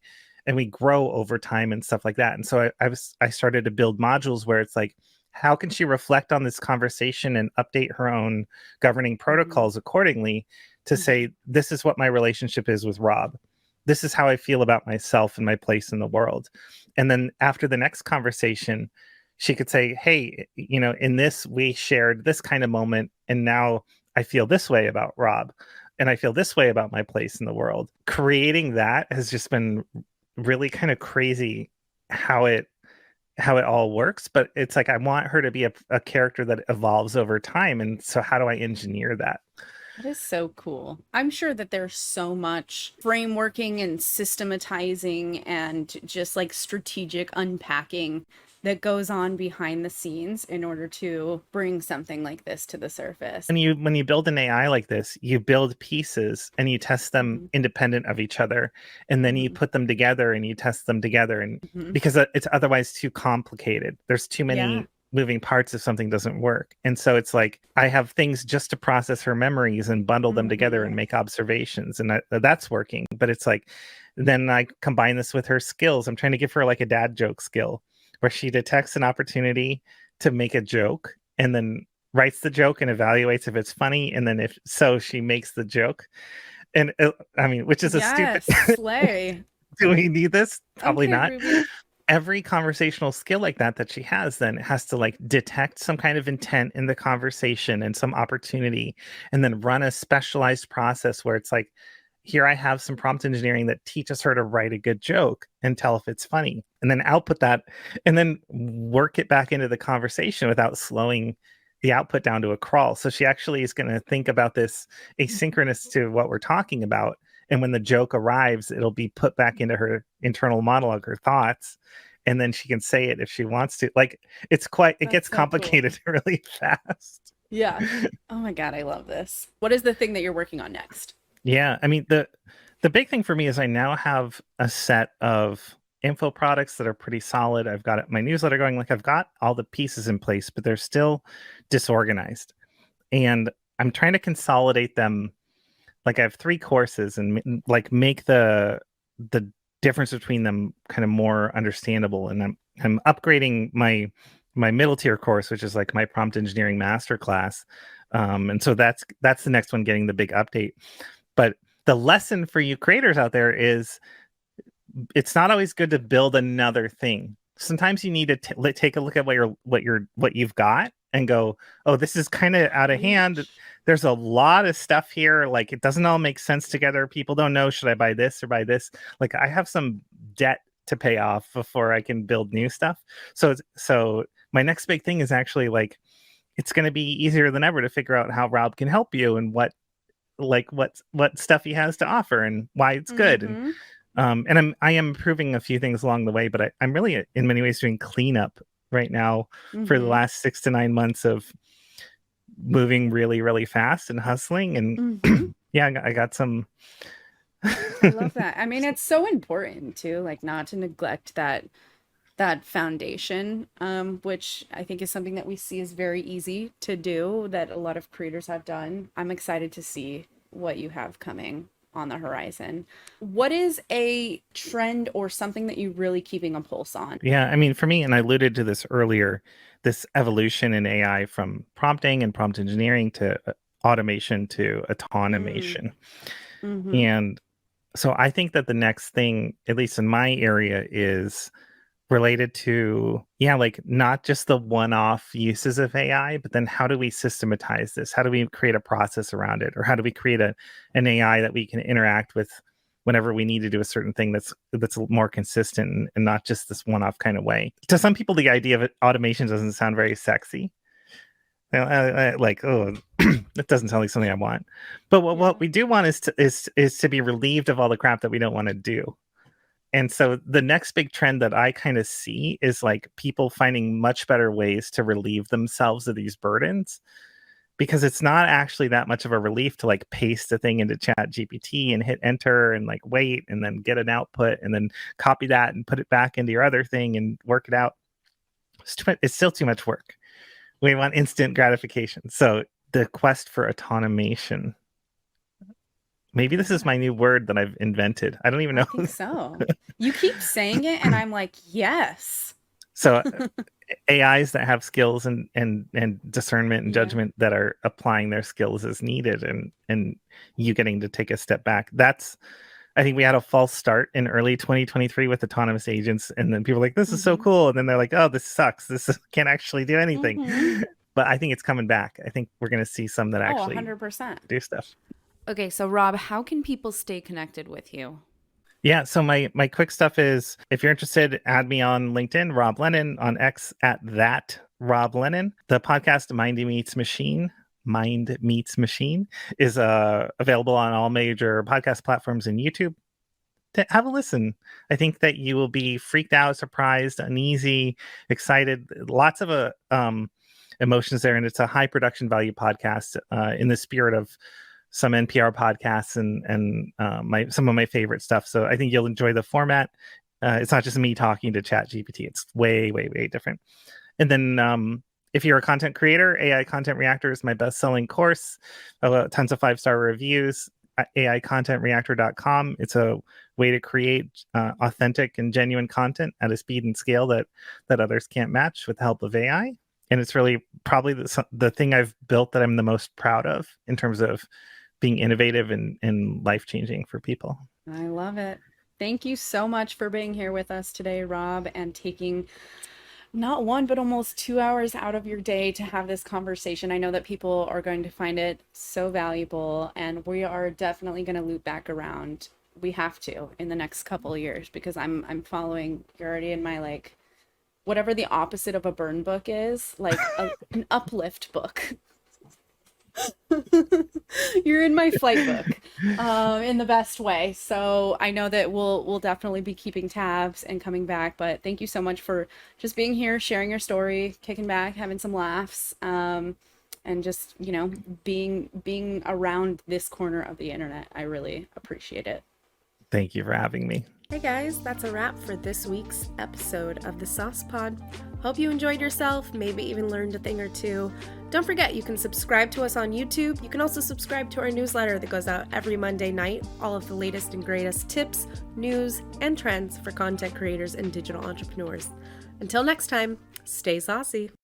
grow over time and stuff like that. And so I started to build modules where it's like, how can she reflect on this conversation and update her own governing protocols accordingly to say, this is what my relationship is with Rob. This is how I feel about myself and my place in the world. And then after the next conversation, she could say, hey, in this, we shared this kind of moment. And now I feel this way about Rob. And I feel this way about my place in the world. Creating that has just been really kind of crazy how it all works. But it's like, I want her to be a character that evolves over time. And so how do I engineer that? That is so cool. I'm sure that there's so much frameworking and systematizing and just like strategic unpacking that goes on behind the scenes in order to bring something like this to the surface. And when you build an AI like this, you build pieces and you test them independent of each other, and then you put them together and you test them together, and because it's otherwise too complicated. There's too many moving parts if something doesn't work. And so it's like, I have things just to process her memories and bundle them together and make observations, and that's working. But it's like, then I combine this with her skills. I'm trying to give her like a dad joke skill, where she detects an opportunity to make a joke and then writes the joke and evaluates if it's funny. And then if so, she makes the joke. And which is a stupid slay. Do we need this? Probably Okay, not. Ruby. Every conversational skill like that she has then has to like detect some kind of intent in the conversation and some opportunity, and then run a specialized process where it's like, here I have some prompt engineering that teaches her to write a good joke and tell if it's funny, and then output that, and then work it back into the conversation without slowing the output down to a crawl. So she actually is going to think about this asynchronous to what we're talking about. And when the joke arrives, it'll be put back into her internal monologue, her thoughts, and then she can say it if she wants to. Like, it gets so complicated really fast. Yeah. Oh my God, I love this. What is the thing that you're working on next? Yeah, I mean, the big thing for me is I now have a set of info products that are pretty solid. I've got my newsletter going. Like, I've got all the pieces in place, but they're still disorganized. And I'm trying to consolidate them. Like, I have 3 courses, and like make the difference between them kind of more understandable. And I'm upgrading my middle tier course, which is like my prompt engineering masterclass. And so that's the next one getting the big update. But the lesson for you creators out there is, it's not always good to build another thing. Sometimes you need to take a look at what you've got and go, oh, this is kind of out of hand. There's a lot of stuff here. Like, it doesn't all make sense together. People don't know, should I buy this or buy this? Like, I have some debt to pay off before I can build new stuff. So my next big thing is actually like, it's going to be easier than ever to figure out how Rob can help you and what stuff he has to offer and why it's good. And I am improving a few things along the way, but I'm really in many ways doing cleanup right now for the last 6 to 9 months of moving really, really fast and hustling. And yeah, I got some. I love that. I mean, it's so important too, like, not to neglect that foundation, which I think is something that we see is very easy to do, that a lot of creators have done. I'm excited to see what you have coming on the horizon. What is a trend or something that you're really keeping a pulse on? Yeah, I mean, for me, and I alluded to this earlier, this evolution in AI from prompting and prompt engineering to automation to automation. And so I think that the next thing, at least in my area, is related to, like, not just the one-off uses of AI, but then how do we systematize this? How do we create a process around it? Or how do we create an AI that we can interact with whenever we need to do a certain thing that's more consistent and not just this one-off kind of way? To some people, the idea of automation doesn't sound very sexy. Like, oh, that doesn't sound like something I want. But what we do want is to be relieved of all the crap that we don't want to do. And so the next big trend that I kind of see is like people finding much better ways to relieve themselves of these burdens, because it's not actually that much of a relief to like paste the thing into Chat GPT and hit enter and like wait and then get an output and then copy that and put it back into your other thing and work it out. It's still too much work. We want instant gratification. So the quest for automation. Maybe this is my new word that I've invented. I don't even know. I think so. You keep saying it, and I'm like, yes. So AIs that have skills and discernment and judgment that are applying their skills as needed, and you getting to take a step back. I think we had a false start in early 2023 with autonomous agents, and then people were like, this is so cool, and then they're like, oh, this sucks, can't actually do anything. But I think it's coming back. I think we're going to see some that actually 100% do stuff. Okay, so Rob, how can people stay connected with you? Yeah, so my quick stuff is, if you're interested, add me on LinkedIn, Rob Lennon, on X at that Rob Lennon. The podcast Mind Meets Machine is available on all major podcast platforms and YouTube. To have a listen. I think that you will be freaked out, surprised, uneasy, excited, lots of emotions there, and it's a high production value podcast in the spirit of some NPR podcasts and some of my favorite stuff. So I think you'll enjoy the format. It's not just me talking to ChatGPT. It's way, way, way different. And then if you're a content creator, AI Content Reactor is my best-selling course. Tons of 5-star reviews. AIcontentreactor.com. It's a way to create authentic and genuine content at a speed and scale that others can't match with the help of AI. And it's really probably the thing I've built that I'm the most proud of in terms of being innovative and life-changing for people. I love it. Thank you so much for being here with us today, Rob, and taking not 1, but almost 2 hours out of your day to have this conversation. I know that people are going to find it so valuable, and we are definitely going to loop back around. We have to in the next couple of years, because I'm following, you're already in my whatever the opposite of a burn book is, an uplift book. You're in my flight book in the best way. So I know that we'll definitely be keeping tabs and coming back, but thank you so much for just being here, sharing your story, kicking back, having some laughs, and just, being around this corner of the internet. I really appreciate it. Thank you for having me. Hey guys, that's a wrap for this week's episode of the Sauce Pod. Hope you enjoyed yourself, maybe even learned a thing or two. Don't forget, you can subscribe to us on YouTube. You can also subscribe to our newsletter that goes out every Monday night. All of the latest and greatest tips, news, and trends for content creators and digital entrepreneurs. Until next time, stay saucy.